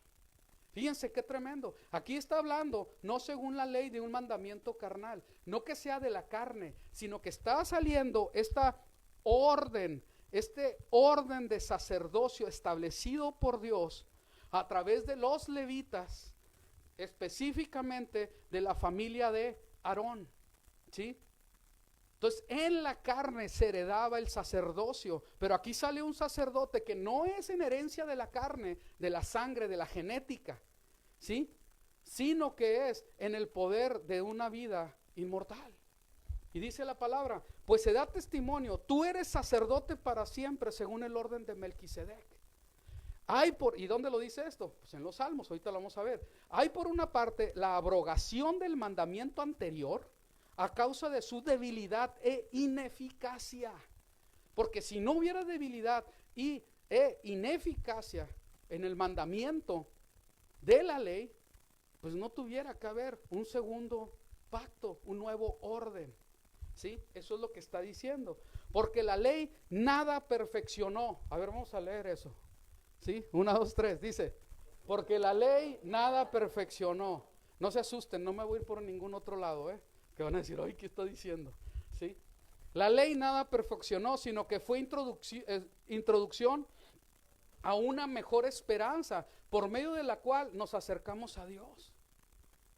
Fíjense qué tremendo. Aquí está hablando no según la ley de un mandamiento carnal, no que sea de la carne, sino que está saliendo esta orden, este orden de sacerdocio establecido por Dios a través de los levitas, específicamente de la familia de Aarón, ¿sí? Entonces en la carne se heredaba el sacerdocio, pero aquí sale un sacerdote que no es en herencia de la carne, de la sangre, de la genética, ¿sí? Sino que es en el poder de una vida inmortal. Y dice la palabra, pues se da testimonio, tú eres sacerdote para siempre según el orden de Melquisedec. ¿Y dónde lo dice esto? Pues en los Salmos, ahorita lo vamos a ver. Hay por una parte la abrogación del mandamiento anterior, a causa de su debilidad e ineficacia. Porque si no hubiera debilidad e ineficacia en el mandamiento de la ley, pues no tuviera que haber un segundo pacto, un nuevo orden. ¿Sí? Eso es lo que está diciendo. Porque la ley nada perfeccionó. A ver, vamos a leer eso. ¿Sí? 1, 2, 3, dice, porque la ley nada perfeccionó. No se asusten, no me voy a ir por ningún otro lado, que van a decir, ay, ¿qué está diciendo? ¿Sí? La ley nada perfeccionó, sino que fue introducción a una mejor esperanza, por medio de la cual nos acercamos a Dios.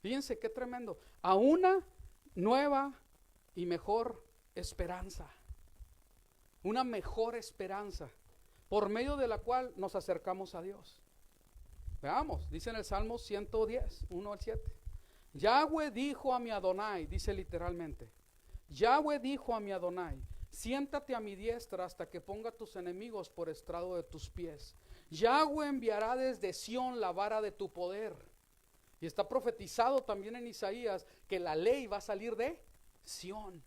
Fíjense qué tremendo, a una nueva y mejor esperanza, una mejor esperanza, por medio de la cual nos acercamos a Dios. Veamos, dice en el Salmo 110, 1 al 7. Yahweh dijo a mi Adonai, dice literalmente, Yahweh dijo a mi Adonai, siéntate a mi diestra hasta que ponga a tus enemigos por estrado de tus pies. Yahweh enviará desde Sión la vara de tu poder. Y está profetizado también en Isaías que la ley va a salir de Sión.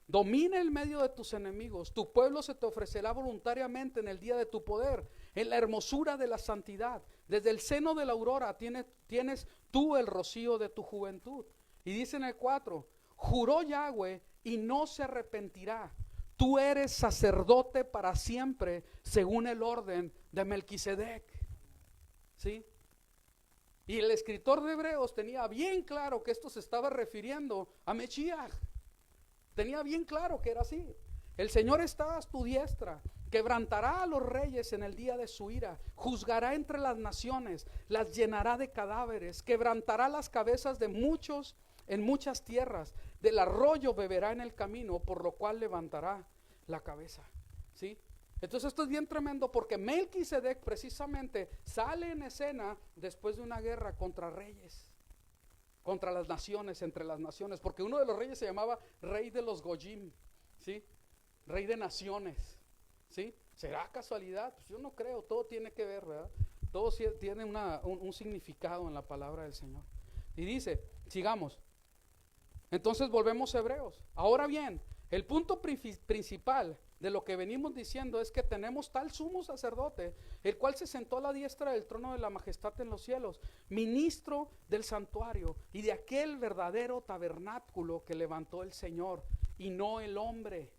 Domina el medio de tus enemigos. Tu pueblo se te ofrecerá voluntariamente en el día de tu poder, en la hermosura de la santidad. Desde el seno de la aurora tienes tú el rocío de tu juventud. Y dice en el 4, juró Yahweh y no se arrepentirá. Tú eres sacerdote para siempre, según el orden de Melquisedec. ¿Sí? Y el escritor de Hebreos tenía bien claro que esto se estaba refiriendo a Mechiach. Tenía bien claro que era así. El Señor está a tu diestra, quebrantará a los reyes en el día de su ira, juzgará entre las naciones, las llenará de cadáveres, quebrantará las cabezas de muchos en muchas tierras, del arroyo beberá en el camino, por lo cual levantará la cabeza. ¿Sí? Entonces esto es bien tremendo porque Melquisedec precisamente sale en escena después de una guerra contra reyes, contra las naciones, entre las naciones, porque uno de los reyes se llamaba rey de los Goyim, ¿sí? Rey de naciones, ¿sí? ¿Será casualidad? Pues yo no creo, todo tiene que ver, ¿verdad? Todo tiene un significado en la palabra del Señor. Y dice, sigamos. Entonces volvemos a Hebreos. Ahora bien, el punto principal de lo que venimos diciendo es que tenemos tal sumo sacerdote, el cual se sentó a la diestra del trono de la majestad en los cielos, ministro del santuario y de aquel verdadero tabernáculo que levantó el Señor y no el hombre.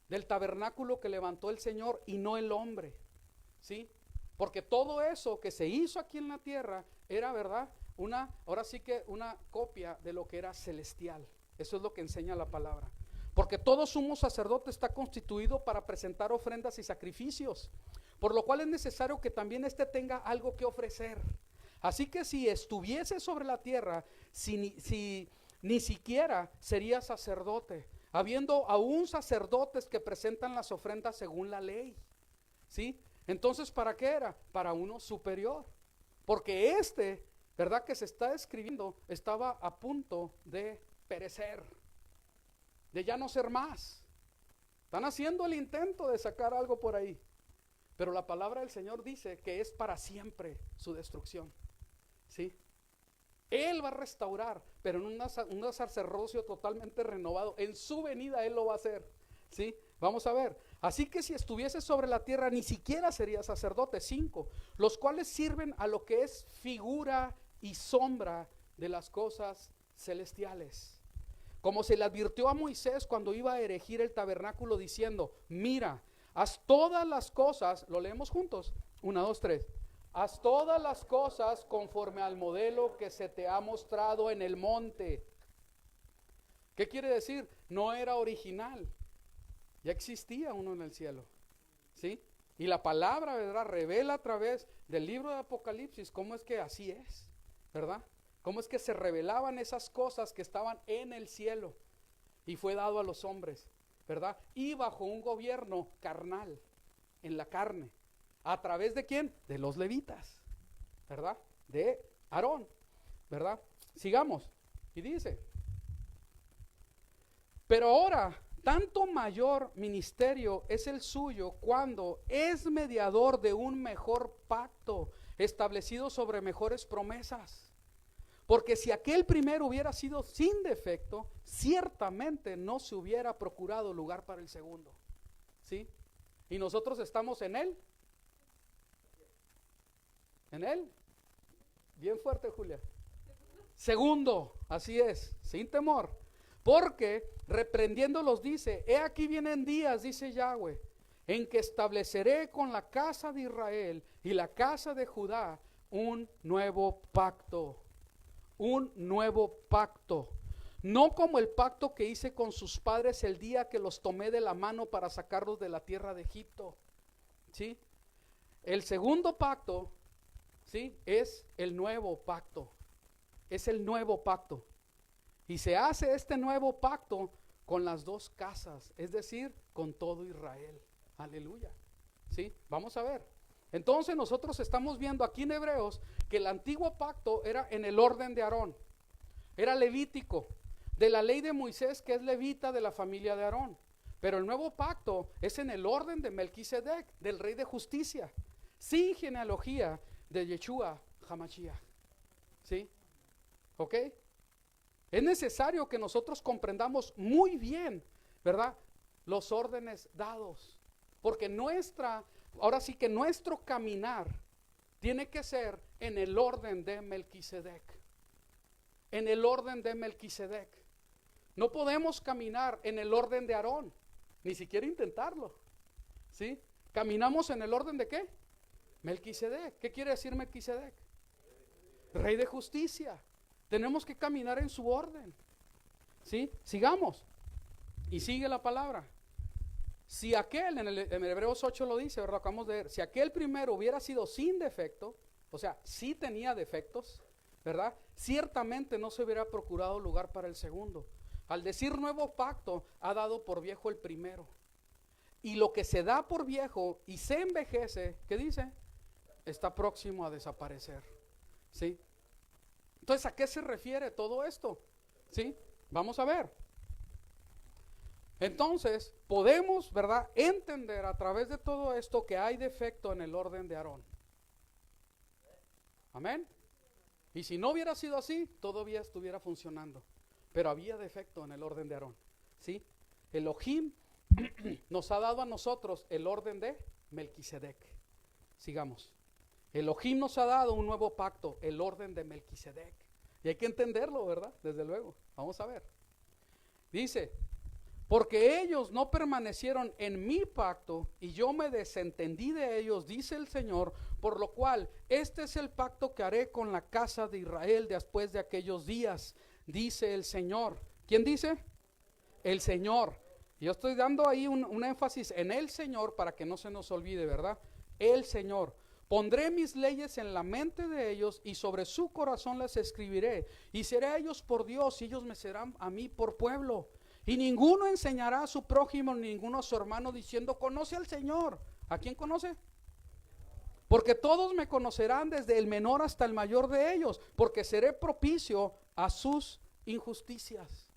Del tabernáculo que levantó el Señor y no el hombre. ¿Sí? Porque todo eso que se hizo aquí en la tierra era, ¿verdad? Ahora sí que una copia de lo que era celestial. Eso es lo que enseña la palabra. Porque todo sumo sacerdote está constituido para presentar ofrendas y sacrificios, por lo cual es necesario que también éste tenga algo que ofrecer. Así que si estuviese sobre la tierra, ni siquiera sería sacerdote, habiendo aún sacerdotes que presentan las ofrendas según la ley. ¿Sí? Entonces, ¿para qué era? Para uno superior. Porque ¿verdad? Que se está describiendo, estaba a punto de perecer, de ya no ser más. Están haciendo el intento de sacar algo por ahí, pero la palabra del Señor dice que es para siempre su destrucción. ¿Sí? Él va a restaurar, pero en un sacerdocio totalmente renovado. En su venida Él lo va a hacer. ¿Sí? Vamos a ver. Así que si estuviese sobre la tierra, ni siquiera sería sacerdote. 5, los cuales sirven a lo que es figura y sombra de las cosas celestiales. Como se le advirtió a Moisés cuando iba a erigir el tabernáculo diciendo, mira, haz todas las cosas, lo leemos juntos, 1, 2, 3. Haz todas las cosas conforme al modelo que se te ha mostrado en el monte. ¿Qué quiere decir? No era original, ya existía uno en el cielo. ¿Sí? Y la palabra, ¿verdad? Revela a través del libro de Apocalipsis cómo es que así es, ¿verdad? Cómo es que se revelaban esas cosas que estaban en el cielo y fue dado a los hombres, ¿verdad? Y bajo un gobierno carnal, en la carne. ¿A través de quién? De los levitas, ¿verdad? De Aarón, ¿verdad? Sigamos. Y dice, pero ahora, tanto mayor ministerio es el suyo cuando es mediador de un mejor pacto establecido sobre mejores promesas. Porque si aquel primero hubiera sido sin defecto, ciertamente no se hubiera procurado lugar para el segundo. ¿Sí? Y nosotros estamos en él. ¿En él? Bien fuerte, Julia. Segundo, así es, sin temor. Porque reprendiéndolos dice, he aquí vienen días, dice Yahweh, en que estableceré con la casa de Israel y la casa de Judá un nuevo pacto. Un nuevo pacto, no como el pacto que hice con sus padres el día que los tomé de la mano para sacarlos de la tierra de Egipto. ¿Sí? El segundo pacto, ¿sí? Es el nuevo pacto, es el nuevo pacto. Y se hace este nuevo pacto con las dos casas, es decir, con todo Israel. Aleluya. ¿Sí? Vamos a ver. Entonces nosotros estamos viendo aquí en Hebreos que el antiguo pacto era en el orden de Aarón, era levítico, de la ley de Moisés, que es levita de la familia de Aarón. Pero el nuevo pacto es en el orden de Melquisedec, del rey de justicia, sin genealogía de Yeshua HaMashiach. ¿Sí? ¿Ok? Es necesario que nosotros comprendamos muy bien, ¿verdad?, los órdenes dados. Porque ahora sí que nuestro caminar tiene que ser en el orden de Melquisedec. En el orden de Melquisedec. No podemos caminar en el orden de Aarón, ni siquiera intentarlo. ¿Sí? Caminamos en el orden de ¿qué? Melquisedec. ¿Qué quiere decir Melquisedec? Rey de justicia. Tenemos que caminar en su orden. ¿Sí? Sigamos. Y sigue la palabra. Si aquel, en Hebreos 8 lo dice, ¿verdad? Acabamos de ver. Si aquel primero hubiera sido sin defecto, o sea, sí tenía defectos, ¿verdad? Ciertamente no se hubiera procurado lugar para el segundo. Al decir nuevo pacto, ha dado por viejo el primero. Y lo que se da por viejo y se envejece, ¿qué dice? Está próximo a desaparecer. ¿Sí? Entonces, ¿a qué se refiere todo esto? ¿Sí? Vamos a ver. Entonces, podemos, ¿verdad?, entender a través de todo esto que hay defecto en el orden de Aarón. Amén. Y si no hubiera sido así, todavía estuviera funcionando. Pero había defecto en el orden de Aarón. ¿Sí? Elohim nos ha dado a nosotros el orden de Melquisedec. Sigamos. Elohim nos ha dado un nuevo pacto, el orden de Melquisedec. Y hay que entenderlo, ¿verdad? Desde luego. Vamos a ver. Dice, porque ellos no permanecieron en mi pacto y yo me desentendí de ellos, dice el Señor, por lo cual este es el pacto que haré con la casa de Israel después de aquellos días, dice el Señor. ¿Quién dice? El Señor. Yo estoy dando ahí un énfasis en el Señor para que no se nos olvide, ¿verdad? El Señor. Pondré mis leyes en la mente de ellos y sobre su corazón las escribiré. Y seré a ellos por Dios y ellos me serán a mí por pueblo. Y ninguno enseñará a su prójimo, ninguno a su hermano diciendo, conoce al Señor. ¿A quién conoce? Porque todos me conocerán desde el menor hasta el mayor de ellos, porque seré propicio a sus injusticias.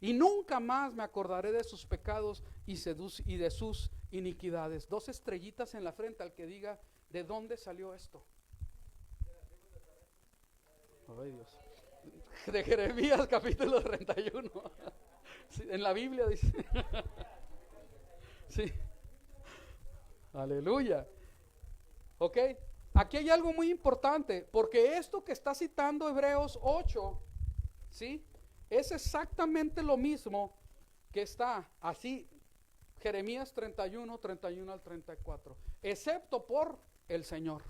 Y nunca más me acordaré de sus pecados y de sus iniquidades. 2 estrellitas en la frente al que diga, ¿de dónde salió esto? Ay, Dios. De Jeremías capítulo 31. Sí, en la Biblia dice. Sí. Aleluya. Ok. Aquí hay algo muy importante, porque esto que está citando Hebreos 8, ¿sí?, es exactamente lo mismo que está así, Jeremías 31 al 34, excepto por el Señor.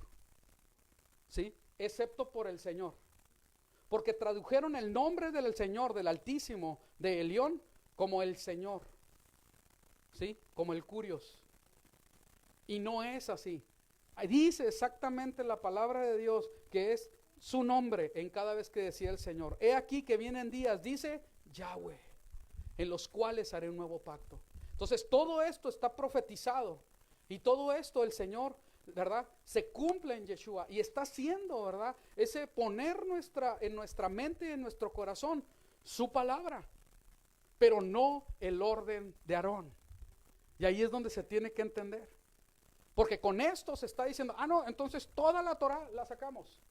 ¿Sí? Excepto por el Señor. Porque tradujeron el nombre del Señor, del Altísimo, de Elión, como el Señor. ¿Sí? Como el Curios. Y no es así. Dice exactamente la palabra de Dios que es su nombre en cada vez que decía el Señor. He aquí que vienen días, dice Yahweh, en los cuales haré un nuevo pacto. Entonces todo esto está profetizado y todo esto el Señor, ¿verdad?, se cumple en Yeshua y está haciendo, ¿verdad?, ese poner en nuestra mente y en nuestro corazón su palabra, pero no el orden de Aarón. Y ahí es donde se tiene que entender, porque con esto se está diciendo, no, entonces toda la Torah la sacamos,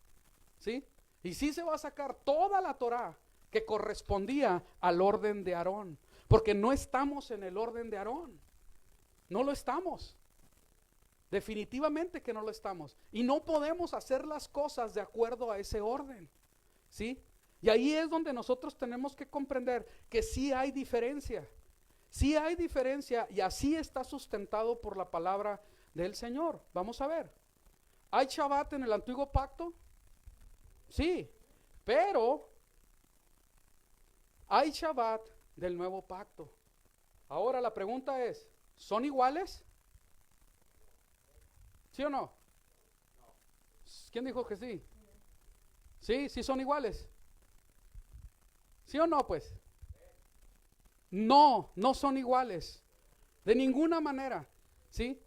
¿sí? Y sí se va a sacar toda la Torah que correspondía al orden de Aarón, porque no estamos en el orden de Aarón, no lo estamos. Definitivamente que no lo estamos. Y no podemos hacer las cosas de acuerdo a ese orden. ¿Sí? Y ahí es donde nosotros tenemos que comprender que sí hay diferencia. Sí hay diferencia y así está sustentado por la palabra del Señor. Vamos a ver. ¿Hay Shabbat en el antiguo pacto? Sí. Pero hay Shabbat del nuevo pacto. Ahora la pregunta es, ¿son iguales? ¿Sí o no? ¿Quién dijo que sí? Sí, sí son iguales. ¿Sí o no, pues? No, no son iguales. De ninguna manera. ¿Sí?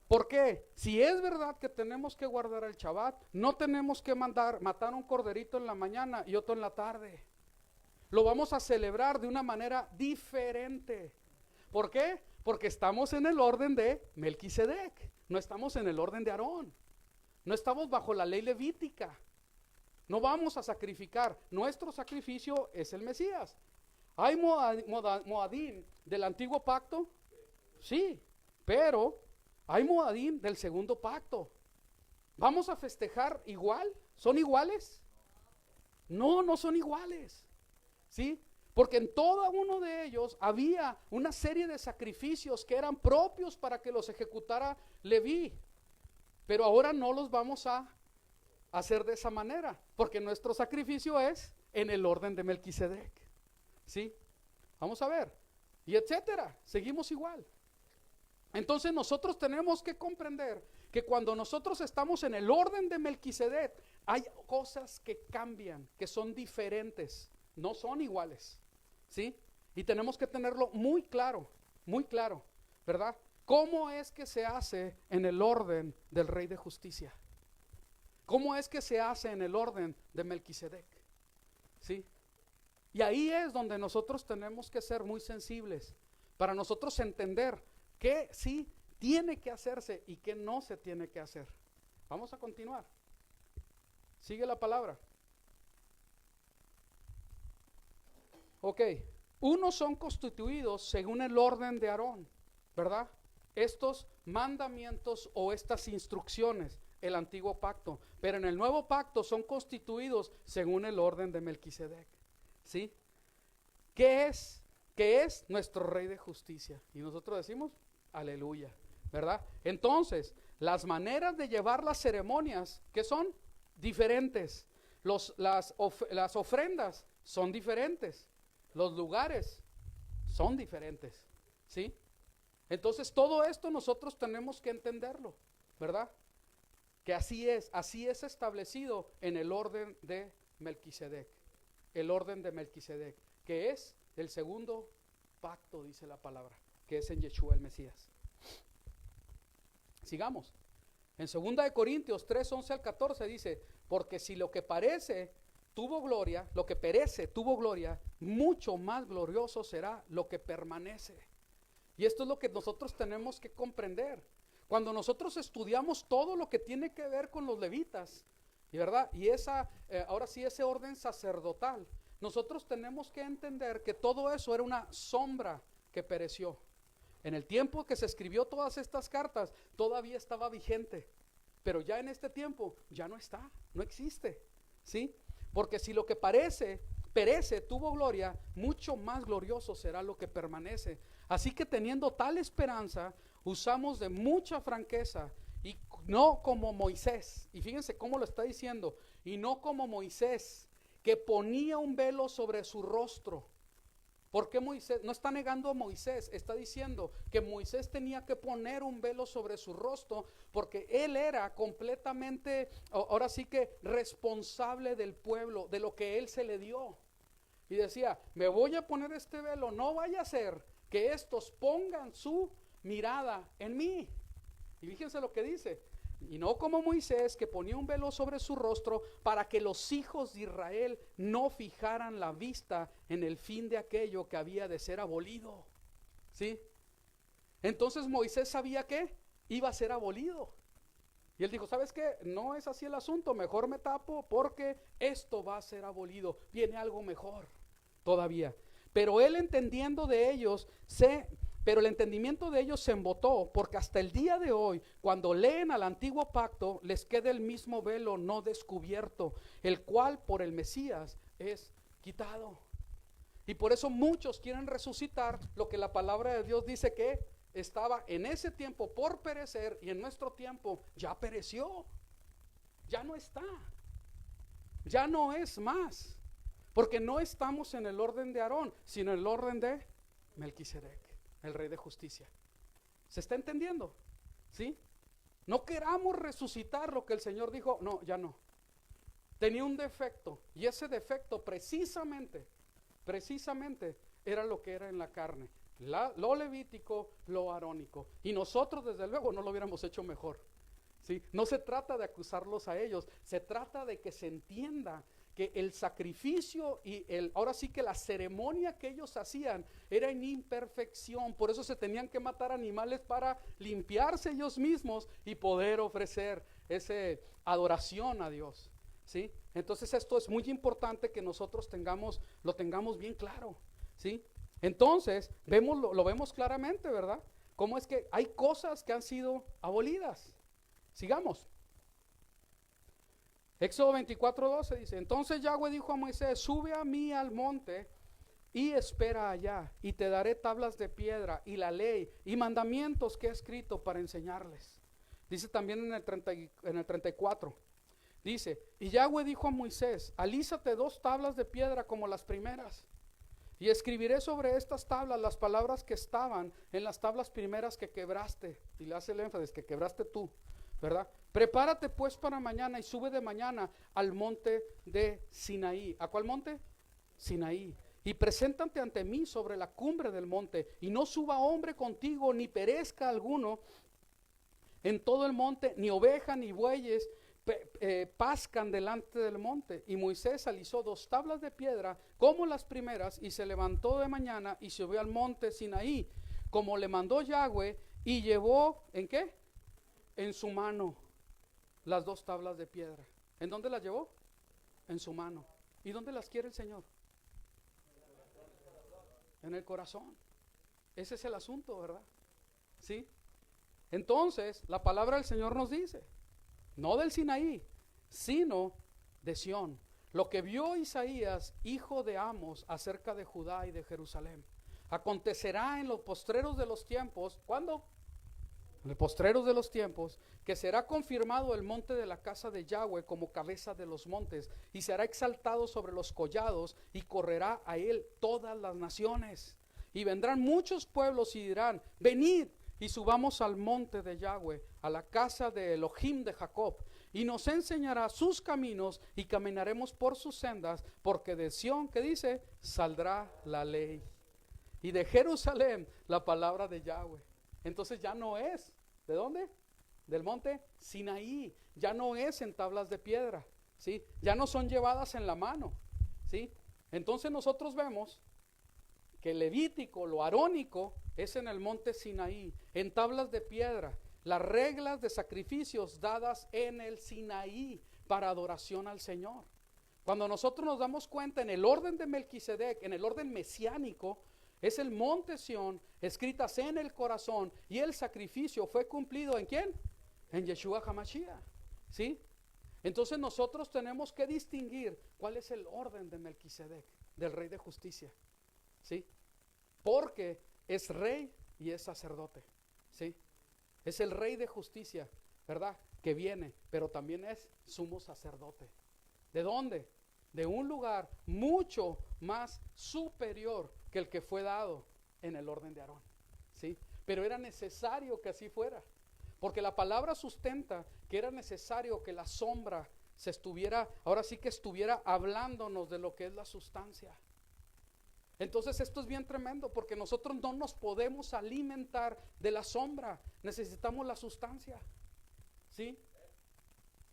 ¿Por qué? Si es verdad que tenemos que guardar el Shabbat, no tenemos que matar un corderito en la mañana y otro en la tarde. Lo vamos a celebrar de una manera diferente. ¿Por qué? Porque estamos en el orden de Melquisedec, no estamos en el orden de Aarón, no estamos bajo la ley levítica, no vamos a sacrificar, nuestro sacrificio es el Mesías. ¿Hay Moadim del antiguo pacto? Sí, pero hay Moadim del segundo pacto. ¿Vamos a festejar igual? ¿Son iguales? No, no son iguales. ¿Sí? Porque en todo uno de ellos había una serie de sacrificios que eran propios para que los ejecutara Leví. Pero ahora no los vamos a hacer de esa manera, porque nuestro sacrificio es en el orden de Melquisedec. ¿Sí? Vamos a ver. Y etcétera. Seguimos igual. Entonces nosotros tenemos que comprender que cuando nosotros estamos en el orden de Melquisedec, hay cosas que cambian, que son diferentes, no son iguales, ¿sí? Y tenemos que tenerlo muy claro, ¿verdad? ¿Cómo es que se hace en el orden del Rey de Justicia? ¿Cómo es que se hace en el orden de Melquisedec? ¿Sí? Y ahí es donde nosotros tenemos que ser muy sensibles, para nosotros entender qué sí tiene que hacerse y qué no se tiene que hacer. Vamos a continuar. Sigue la palabra. Ok, unos son constituidos según el orden de Aarón, ¿verdad? Estos mandamientos o estas instrucciones, el antiguo pacto, pero en el nuevo pacto son constituidos según el orden de Melquisedec, ¿sí? ¿Qué es? ¿Qué es nuestro Rey de Justicia? Y nosotros decimos, aleluya, ¿verdad? Entonces, las maneras de llevar las ceremonias, ¿qué son? Diferentes. Las ofrendas son diferentes. Los lugares son diferentes, ¿sí? Entonces, todo esto nosotros tenemos que entenderlo, ¿verdad? Que así es establecido en el orden de Melquisedec. El orden de Melquisedec, que es el segundo pacto, dice la palabra, que es en Yeshua el Mesías. Sigamos. En 2 de Corintios 3, 11 al 14 dice, porque si lo que parece tuvo gloria, lo que perece tuvo gloria, mucho más glorioso será lo que permanece. Y esto es lo que nosotros tenemos que comprender. Cuando nosotros estudiamos todo lo que tiene que ver con los levitas, y verdad, y ahora sí ese orden sacerdotal, nosotros tenemos que entender que todo eso era una sombra que pereció. En el tiempo que se escribió todas estas cartas, todavía estaba vigente, pero ya en este tiempo ya no está, no existe, ¿sí? Porque si lo que perece tuvo gloria, mucho más glorioso será lo que permanece. Así que teniendo tal esperanza, usamos de mucha franqueza y no como Moisés, y fíjense cómo lo está diciendo, y no como Moisés, que ponía un velo sobre su rostro. ¿Por qué Moisés? No está negando a Moisés, está diciendo que Moisés tenía que poner un velo sobre su rostro porque él era completamente, ahora sí que responsable del pueblo, de lo que él se le dio. Y decía, me voy a poner este velo, no vaya a ser que estos pongan su mirada en mí. Y fíjense lo que dice, y no como Moisés, que ponía un velo sobre su rostro para que los hijos de Israel no fijaran la vista en el fin de aquello que había de ser abolido, ¿sí? Entonces Moisés sabía que iba a ser abolido. Y él dijo, ¿sabes qué? No es así el asunto, mejor me tapo porque esto va a ser abolido. Viene algo mejor todavía. Pero él entendiendo de ellos, pero el entendimiento de ellos se embotó, porque hasta el día de hoy, cuando leen al antiguo pacto, les queda el mismo velo no descubierto, el cual por el Mesías es quitado. Y por eso muchos quieren resucitar lo que la palabra de Dios dice que estaba en ese tiempo por perecer y en nuestro tiempo ya pereció, ya no está, ya no es más, porque no estamos en el orden de Aarón, sino en el orden de Melquisedec, el Rey de Justicia. ¿Se está entendiendo? ¿Sí? No queramos resucitar lo que el Señor dijo, no, ya no. Tenía un defecto, y ese defecto precisamente era lo que era en la carne, lo levítico, lo arónico, y nosotros desde luego no lo hubiéramos hecho mejor, ¿sí? No se trata de acusarlos a ellos, se trata de que se entienda que el sacrificio y ahora sí que la ceremonia que ellos hacían era en imperfección. Por eso se tenían que matar animales para limpiarse ellos mismos y poder ofrecer esa adoración a Dios, ¿sí? Entonces esto es muy importante que nosotros lo tengamos bien claro, ¿sí? Entonces lo vemos claramente, ¿verdad? Cómo es que hay cosas que han sido abolidas. Sigamos. Éxodo 24:12 dice: entonces Yahweh dijo a Moisés, sube a mí al monte y espera allá, y te daré tablas de piedra y la ley y mandamientos que he escrito para enseñarles. Dice también en el 34, dice: y Yahweh dijo a Moisés, alízate 2 tablas de piedra como las primeras, y escribiré sobre estas tablas las palabras que estaban en las tablas primeras que quebraste. Y le hace el énfasis, que quebraste tú, ¿verdad? Prepárate pues para mañana y sube de mañana al monte de Sinaí. ¿A cuál monte? Sinaí. Y preséntate ante mí sobre la cumbre del monte, y no suba hombre contigo, ni perezca alguno en todo el monte, ni oveja ni bueyes pascan delante del monte. Y Moisés alisó 2 tablas de piedra como las primeras, y se levantó de mañana y subió al monte Sinaí, como le mandó Yahweh, y llevó, ¿en qué? En su mano las 2 tablas de piedra. ¿En dónde las llevó? En su mano. ¿Y dónde las quiere el Señor? En el corazón. Ese es el asunto, ¿verdad? ¿Sí? Entonces, la palabra del Señor nos dice, no del Sinaí, sino de Sión. Lo que vio Isaías, hijo de Amos, acerca de Judá y de Jerusalén. Acontecerá en los postreros de los tiempos. ¿Cuándo? En los postreros de los tiempos, que será confirmado el monte de la casa de Yahweh como cabeza de los montes, y será exaltado sobre los collados, y correrá a él todas las naciones. Y vendrán muchos pueblos y dirán, venid y subamos al monte de Yahweh, a la casa de Elohim de Jacob, y nos enseñará sus caminos, y caminaremos por sus sendas, porque de Sión, ¿qué dice? Saldrá la ley, y de Jerusalén la palabra de Yahweh. Entonces ya no es, ¿de dónde? Del monte Sinaí, ya no es en tablas de piedra, ¿sí? Ya no son llevadas en la mano, ¿sí? Entonces nosotros vemos que el levítico, lo arónico, es en el monte Sinaí, en tablas de piedra, las reglas de sacrificios dadas en el Sinaí para adoración al Señor. Cuando nosotros nos damos cuenta en el orden de Melquisedec, en el orden mesiánico, es el monte Sión, escritas en el corazón, y el sacrificio fue cumplido ¿en quién? En Yeshua HaMashiach, ¿sí? Entonces nosotros tenemos que distinguir cuál es el orden de Melquisedec, del rey de justicia, ¿sí? Porque es rey y es sacerdote, ¿sí? Es el rey de justicia, ¿verdad? Que viene, pero también es sumo sacerdote. ¿De dónde? De un lugar mucho más superior que el que fue dado en el orden de Aarón, ¿sí? Pero era necesario que así fuera, porque la palabra sustenta que era necesario que la sombra ahora sí que estuviera hablándonos de lo que es la sustancia. Entonces esto es bien tremendo, porque nosotros no nos podemos alimentar de la sombra, necesitamos la sustancia, ¿sí?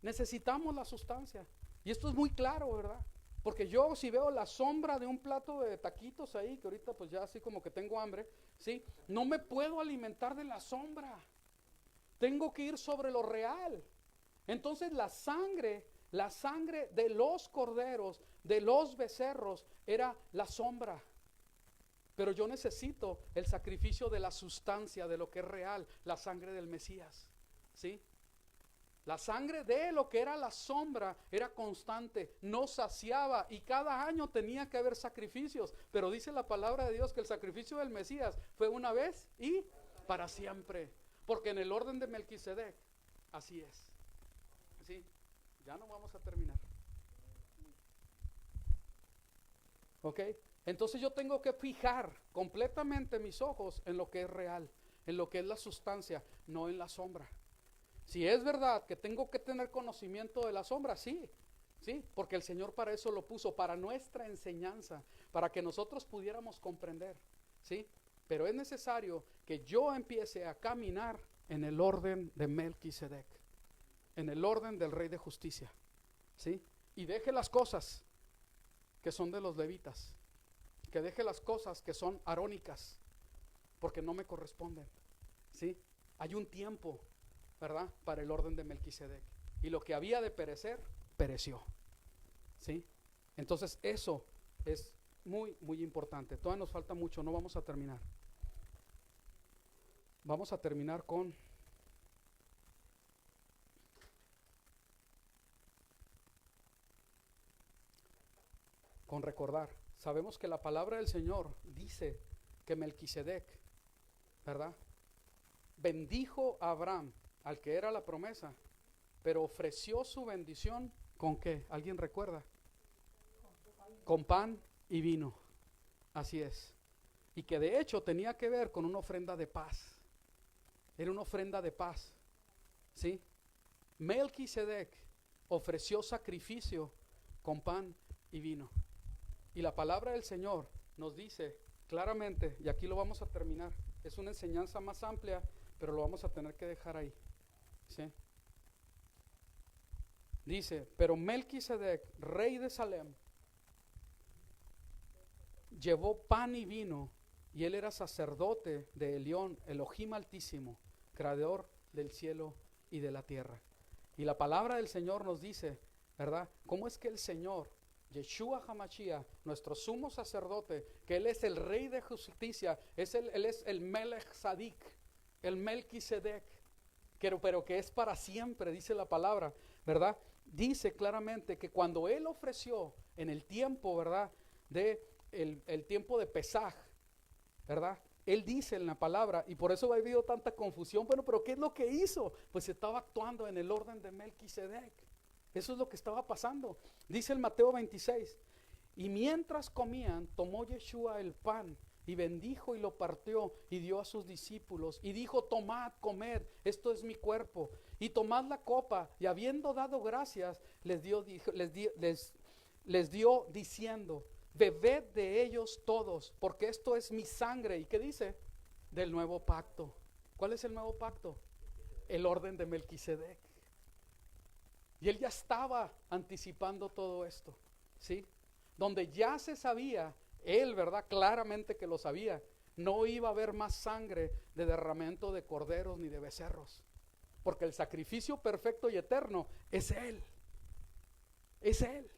Necesitamos la sustancia. Y esto es muy claro, ¿verdad? Porque yo si veo la sombra de un plato de taquitos ahí, que ahorita pues ya así como que tengo hambre, ¿sí? No me puedo alimentar de la sombra. Tengo que ir sobre lo real. Entonces la sangre de los corderos, de los becerros, era la sombra. Pero yo necesito el sacrificio de la sustancia, de lo que es real, la sangre del Mesías, ¿sí? La sangre de lo que era la sombra era constante, no saciaba, y cada año tenía que haber sacrificios. Pero dice la palabra de Dios que el sacrificio del Mesías fue una vez y para siempre, porque en el orden de Melquisedec así es, ¿sí? Ya no vamos a terminar, ¿ok? Entonces yo tengo que fijar completamente mis ojos en lo que es real, en lo que es la sustancia, no en la sombra. Si es verdad que tengo que tener conocimiento de la sombra, sí, porque el Señor para eso lo puso, para nuestra enseñanza, para que nosotros pudiéramos comprender, ¿sí? Pero es necesario que yo empiece a caminar en el orden de Melquisedec, en el orden del Rey de Justicia, ¿sí? Y deje las cosas que son de los levitas, que deje las cosas que son arónicas, porque no me corresponden, ¿sí? Hay un tiempo, ¿verdad?, para el orden de Melquisedec, y lo que había de perecer, pereció, ¿sí? Entonces eso es muy, muy importante. Todavía nos falta mucho, no vamos a terminar. Vamos a terminar con recordar. Sabemos que la palabra del Señor dice que Melquisedec, ¿verdad?, bendijo a Abraham, al que era la promesa, pero ofreció su bendición ¿con qué? ¿Alguien recuerda? Con pan y vino. Así es. Y que de hecho tenía que ver con una ofrenda de paz. Era una ofrenda de paz, ¿sí? Melquisedec ofreció sacrificio con pan y vino. Y la palabra del Señor nos dice claramente, y aquí lo vamos a terminar, es una enseñanza más amplia, pero lo vamos a tener que dejar ahí, ¿sí? Dice, pero Melquisedec, rey de Salem, llevó pan y vino, y él era sacerdote de Elión, Elohim Altísimo, creador del cielo y de la tierra. Y la palabra del Señor nos dice, ¿verdad?, cómo es que el Señor, Yeshua HaMashiach, nuestro sumo sacerdote, que Él es el Rey de justicia, Él es el Melech Sadik, el Melquisedec, pero que es para siempre, dice la palabra, ¿verdad? Dice claramente que cuando Él ofreció en el tiempo, ¿verdad?, de el tiempo de Pesaj, ¿verdad?, Él dice en la palabra, y por eso ha habido tanta confusión. Bueno, pero ¿qué es lo que hizo? Pues estaba actuando en el orden de Melquisedec. Eso es lo que estaba pasando. Dice el Mateo 26, y mientras comían, tomó Yeshua el pan y bendijo y lo partió y dio a sus discípulos y dijo, tomad, comed, esto es mi cuerpo, y tomad la copa, y habiendo dado gracias, les dio diciendo, bebed de ellos todos, porque esto es mi sangre. ¿Y qué dice? Del nuevo pacto. ¿Cuál es el nuevo pacto? El orden de Melquisedec. Y él ya estaba anticipando todo esto, ¿sí? Donde ya se sabía, él, ¿verdad?, claramente que lo sabía, no iba a haber más sangre de derramamiento de corderos ni de becerros, porque el sacrificio perfecto y eterno es él. Es él.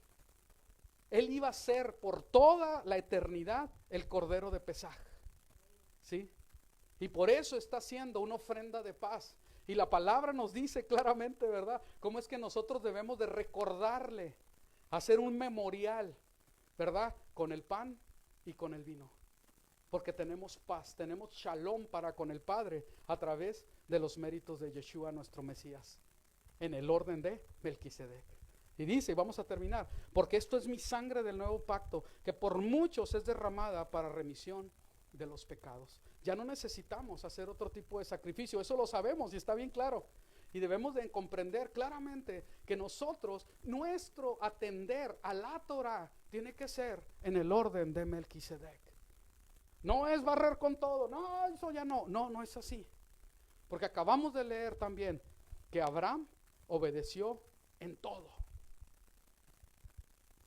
Él iba a ser por toda la eternidad el cordero de Pesaj, ¿sí? Y por eso está haciendo una ofrenda de paz. Y la palabra nos dice claramente, ¿verdad?, cómo es que nosotros debemos de recordarle, hacer un memorial, ¿verdad?, con el pan y con el vino. Porque tenemos paz, tenemos shalom para con el Padre a través de los méritos de Yeshua, nuestro Mesías, en el orden de Melquisedec. Y dice, y vamos a terminar, porque esto es mi sangre del nuevo pacto, que por muchos es derramada para remisión de los pecados. Ya no necesitamos hacer otro tipo de sacrificio, eso lo sabemos y está bien claro. Y debemos de comprender claramente que nosotros, nuestro atender a la Torah tiene que ser en el orden de Melquisedec. No es barrer con todo, no, eso ya no es así. Porque acabamos de leer también que Abraham obedeció en todo.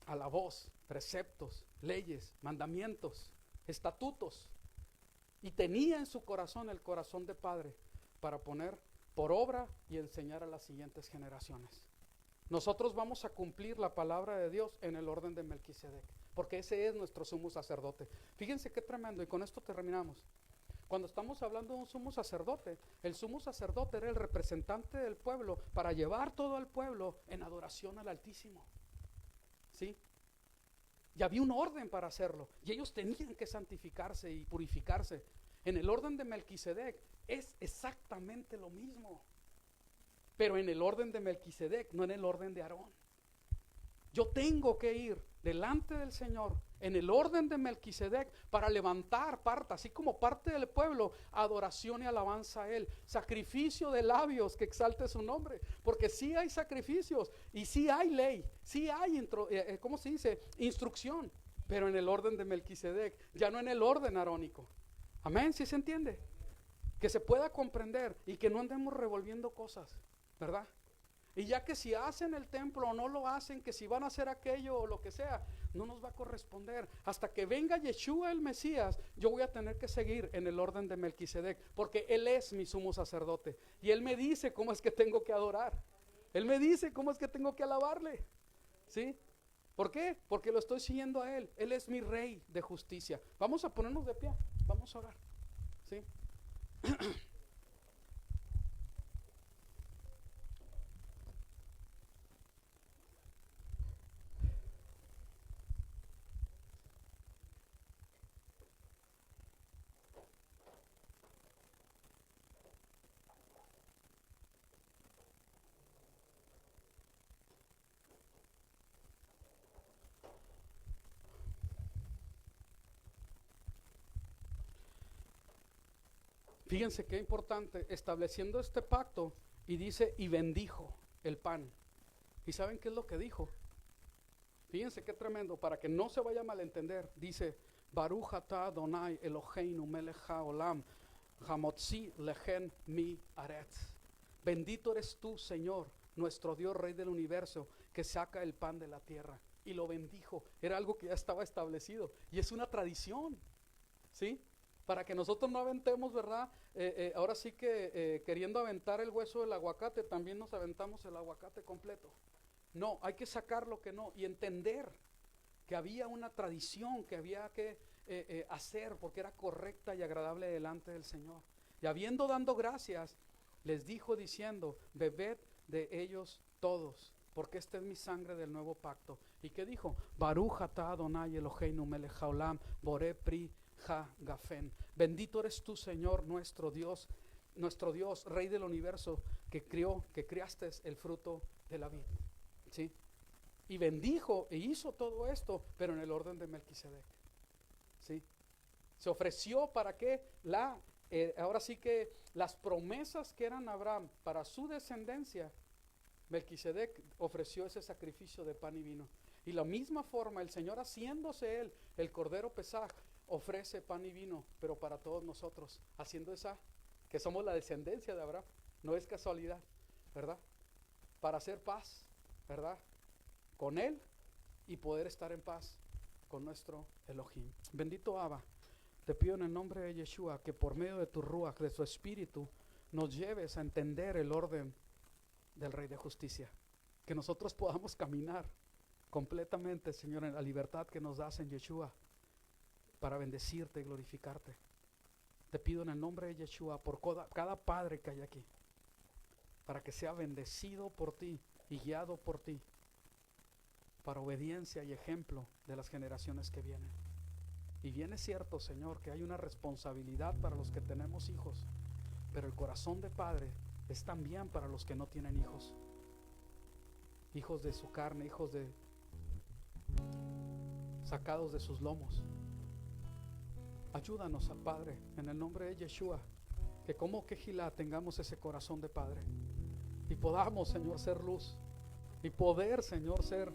A la voz, preceptos, leyes, mandamientos, estatutos. Y tenía en su corazón el corazón de padre para poner por obra y enseñar a las siguientes generaciones. Nosotros vamos a cumplir la palabra de Dios en el orden de Melquisedec, porque ese es nuestro sumo sacerdote. Fíjense qué tremendo, y con esto terminamos. Cuando estamos hablando de un sumo sacerdote, el sumo sacerdote era el representante del pueblo para llevar todo al pueblo en adoración al Altísimo, ¿sí? Y había un orden para hacerlo, y ellos tenían que santificarse y purificarse. En el orden de Melquisedec es exactamente lo mismo, pero en el orden de Melquisedec, no en el orden de Aarón. Yo tengo que ir delante del Señor en el orden de Melquisedec para levantar parte, así como parte del pueblo, adoración y alabanza a Él, sacrificio de labios que exalte su nombre, porque sí hay sacrificios y sí hay ley, sí hay, ¿cómo se dice?, instrucción, pero en el orden de Melquisedec, ya no en el orden arónico. Amén, ¿sí se entiende? Que se pueda comprender y que no andemos revolviendo cosas, ¿verdad? Y ya que si hacen el templo o no lo hacen, que si van a hacer aquello o lo que sea, no nos va a corresponder. Hasta que venga Yeshua el Mesías, yo voy a tener que seguir en el orden de Melquisedec, porque Él es mi sumo sacerdote. Y Él me dice cómo es que tengo que adorar. Él me dice cómo es que tengo que alabarle. ¿Sí? ¿Por qué? Porque lo estoy siguiendo a Él. Él es mi Rey de justicia. Vamos a ponernos de pie. Vamos a orar. ¿Sí? Fíjense qué importante, estableciendo este pacto, y dice, y bendijo el pan. ¿Y saben qué es lo que dijo? Fíjense qué tremendo, para que no se vaya a malentender. Dice, Baruch atah Adonai Eloheinu melech haolam, hamotzi lehen mi aretz. Bendito eres tú, Señor, nuestro Dios, Rey del universo, que saca el pan de la tierra. Y lo bendijo. Era algo que ya estaba establecido. Y es una tradición, ¿sí? Para que nosotros no aventemos, ¿verdad? Ahora sí que queriendo aventar el hueso del aguacate, también nos aventamos el aguacate completo. No, hay que sacar lo que no y entender que había una tradición que había que hacer porque era correcta y agradable delante del Señor. Y habiendo dando gracias, les dijo diciendo, bebed de ellos todos, porque esta es mi sangre del nuevo pacto. ¿Y qué dijo? Baruch atah Adonai Eloheinu melech haolam, boré pri ha-gafen. Bendito eres tú, Señor, nuestro Dios, Rey del universo, que criaste el fruto de la vid. ¿Sí? Y bendijo e hizo todo esto, pero en el orden de Melquisedec. ¿Sí? Se ofreció para que ahora sí que las promesas que eran Abraham para su descendencia, Melquisedec ofreció ese sacrificio de pan y vino. Y la misma forma, el Señor, haciéndose Él el Cordero Pesaj, ofrece pan y vino, pero para todos nosotros, haciendo que somos la descendencia de Abraham. No es casualidad, ¿verdad? Para hacer paz, ¿verdad? Con Él y poder estar en paz con nuestro Elohim. Bendito Abba, te pido en el nombre de Yeshua que por medio de tu Ruach, de tu Espíritu, nos lleves a entender el orden del Rey de Justicia. Que nosotros podamos caminar completamente, Señor, en la libertad que nos das en Yeshua, para bendecirte y glorificarte. Te pido en el nombre de Yeshua por cada padre que hay aquí, para que sea bendecido por ti y guiado por ti, para obediencia y ejemplo de las generaciones que vienen. Y bien es cierto, Señor, que hay una responsabilidad para los que tenemos hijos, pero el corazón de padre es también para los que no tienen hijos. Hijos de su carne, hijos sacados de sus lomos. Ayúdanos, Padre, en el nombre de Yeshua, que como Quejilá tengamos ese corazón de Padre y podamos, Señor, ser luz y poder, Señor, ser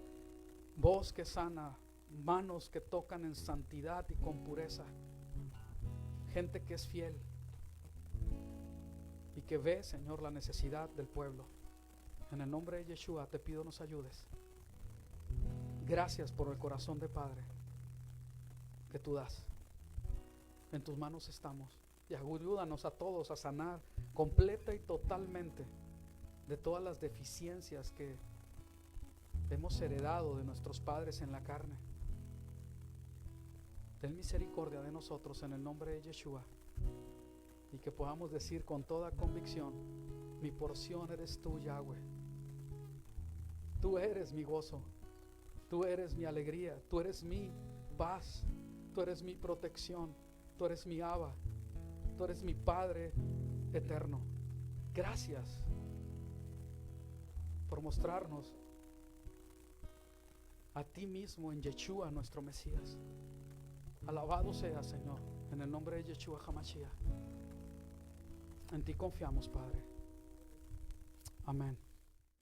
voz que sana, manos que tocan en santidad y con pureza, gente que es fiel y que ve, Señor, la necesidad del pueblo. En el nombre de Yeshua te pido nos ayudes. Gracias por el corazón de Padre que tú das. En tus manos estamos y ayúdanos a todos a sanar completa y totalmente de todas las deficiencias que hemos heredado de nuestros padres en la carne. Ten misericordia de nosotros en el nombre de Yeshua y que podamos decir con toda convicción, mi porción eres tú, Yahweh. Tú eres mi gozo, tú eres mi alegría, tú eres mi paz, tú eres mi protección, tú eres mi Abba, tú eres mi Padre eterno. Gracias por mostrarnos a ti mismo en Yeshua, nuestro Mesías. Alabado sea, Señor, en el nombre de Yeshua HaMashiach. En ti confiamos, Padre. Amén.